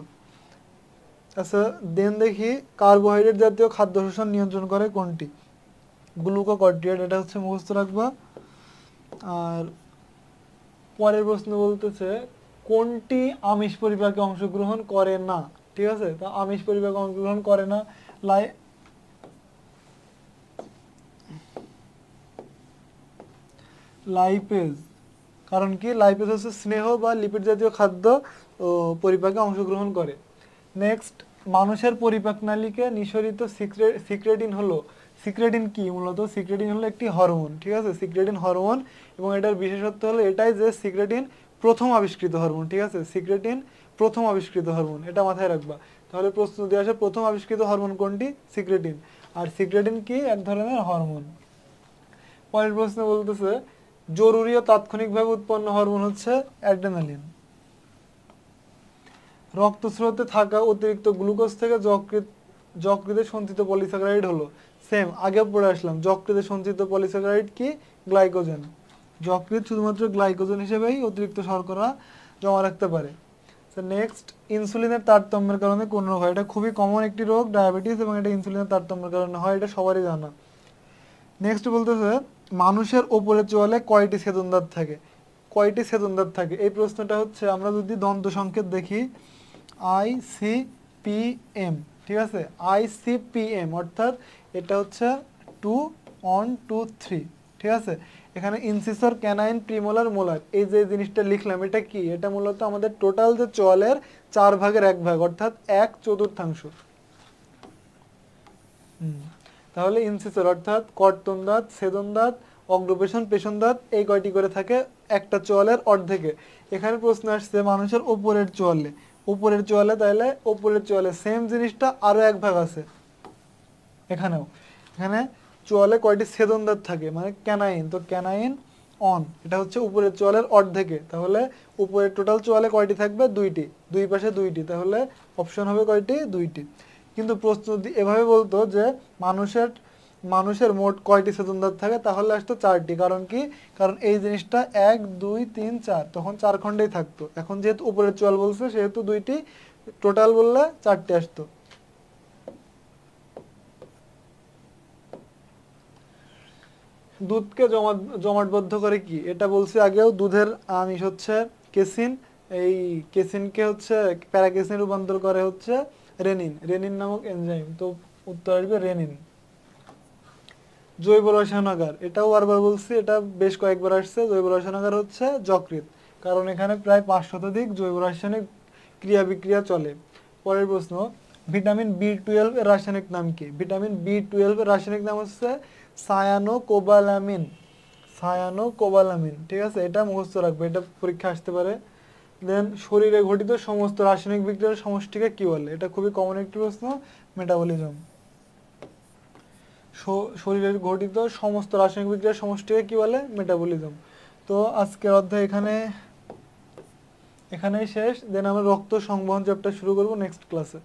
আচ্ছা দেন দেখি, কার্বোহাইড্রেট জাতীয় খাদ্য শোষণ নিয়ন্ত্রণ করে কোনটি? গ্লুকোকর্টিয়েড, এটা হচ্ছে মুখস্থ রাখবা। আর পরের প্রশ্ন বলতেছে, কোনটি আমিষ পরিপাকে অংশগ্রহণ করে না? ঠিক আছে, তো আমিষ পরিপাকে অংশগ্রহণ করে না লাইপেজ। কারণ কি? লাইপেজ হচ্ছে স্নেহ বা লিপিড জাতীয় খাদ্য পরিপাকে অংশগ্রহণ করে। নেক্সট, মানুষের পরিপাক নালীকে নিঃসরিত সিক্রেটিন হলো, সিক্রেটিন কি? মূলত সিক্রেটিন হলো একটি হরমোন, ঠিক আছে? সিক্রেটিন হরমোন, এবং এটার বিশেষত্ব হলো এটাই যে সিক্রেটিন প্রথম আবিষ্কৃত হরমোন, ঠিক আছে? সিক্রেটিন প্রথম আবিষ্কৃত হরমোন, এটা মাথায় রাখবা। তাহলে প্রশ্ন দিয়ে আসে, প্রথম আবিষ্কৃত হরমোন কোনটি? সিক্রেটিন। আর সিক্রেটিন কি? এক ধরনের হরমোন। পরের প্রশ্ন বলতেছে, জরুরি ও তাৎক্ষণিকভাবে উৎপন্ন হরমোন হচ্ছে অ্যাড্রেনালিন। রক্তস্রোতে থাকা অতিরিক্ত গ্লুকোজ থেকে যকৃতে সঞ্চিত পলিস্যাকারাইড হলো, সেম আগে পড়ে আসলাম, যকৃতে সঞ্চিত পলিস্যাকারাইড কি? গ্লাইকোজেন। যকৃৎ শুধুমাত্র গ্লাইকোজেন হিসেবেই অতিরিক্ত শর্করা জমা রাখতে পারে। নেক্সট, ইনসুলিনের তারতম্যের কারণে কোন রোগ হয়? এটা খুবই কমন একটি রোগ, ডায়াবেটিস, এবং এটা ইনসুলিনের তারতম্যের কারণে হয়, এটা সবারই জানা। নেক্সট বলতেছে, মানুষের ওপরের চোয়ালে কয়টি ছেদনদাঁত থাকে? কয়টি ছেদনদাঁত থাকে? এই প্রশ্নটা হচ্ছে, আমরা যদি দন্ত সংকেত দেখি, ICPM, ঠিক আছে? ICPM অর্থাৎ এটা হচ্ছে 2 1 2 3, ঠিক আছে? এখানে ইনসিসর, ক্যানাইন, প্রিমোলার, মোলার, এই যে জিনিসটা লিখলাম, এটা কি? এটা মূলত আমাদের টোটাল যে চোয়ালের 4 ভাগের 1 ভাগ, অর্থাৎ 1/4। তাহলে ইনসিসর অর্থাৎ কর্তন দাঁত, ছেদন দাঁত, অগ্রপেশন, পেশন দাঁত, এই কয়টি করে থাকে একটা চোয়ালের অর্ধেকে। এখানে প্রশ্ন আসছে মানুষের উপরের চোয়ালে, তাহলে উপরের চোয়ালে সেম জিনিসটা আরো 1 ভাগ আছে এখানে চোয়ালে কয়টি ছেদন দাঁত থাকে, মানে ক্যানাইন, তো ক্যানাইন অন, এটা হচ্ছে উপরের চোয়ালের অর্ধেকে। তাহলে উপরের টোটাল চোয়ালে কয়টি থাকবে? 2টি, দুই পাশে 2টি, তাহলে অপশন হবে কয়টি? 2টি। কিন্তু প্রশ্ন এভাবে বলতো যে মানুষের মোট কয়টি ছেদন দাঁত থাকে, তাহলে আসতো 4টি। কারণ কি? কারণ এই জিনিসটা 1 2 3 4, তখন 4 খণ্ডেই থাকতো। এখন যেহেতু উপরের চোয়াল বলছে সেহেতু 2টি, টোটাল বললে 4টি আসতো। দুধকে জমাটবদ্ধ করে কি, এটা বলছি আগেও, দুধের আমিষ হচ্ছে কেসিন, এই কেসিনকে হচ্ছে প্যারাকেসিন রূপান্তর করে হচ্ছে রেনিন, রেনিন নামক এনজাইম। তো উত্তর আসবে রেনিন। জৈব রসায়নাগার, এটাও বারবার বলছি, এটা বেশ কয়েকবার আসছে। জৈব রসায়নাগার হচ্ছে যকৃৎ, কারণ এখানে প্রায় 500 জৈব রাসায়নিক ক্রিয়া বিক্রিয়া চলে। পরের প্রশ্ন, ভিটামিন বি 12 এর রাসায়নিক নাম কি? ভিটামিন বি 12 এর রাসায়নিক নাম হচ্ছে সায়ানোকোবালামিন, সায়ানোকোবালামিন। ঠিক আছে, এটা মুখস্থ রাখবে, এটা পরীক্ষা আসতে পারে। দেন শরীরে ঘটিত সমস্ত রাসায়নিক বিক্রিয়ার সমষ্টিকে কি বলে? এটা খুবই কমন একটি প্রশ্ন, মেটাবলিজম। শরীরের ঘটিত সমস্ত রাসায়নিক বিক্রিয়ার সমষ্টিকে কি বলে? মেটাবলিজম। তো আজকের অধ্যায় এখানেই শেষ। দেন আমরা রক্ত সংবহন চ্যাপ্টার শুরু করব নেক্সট ক্লাসে।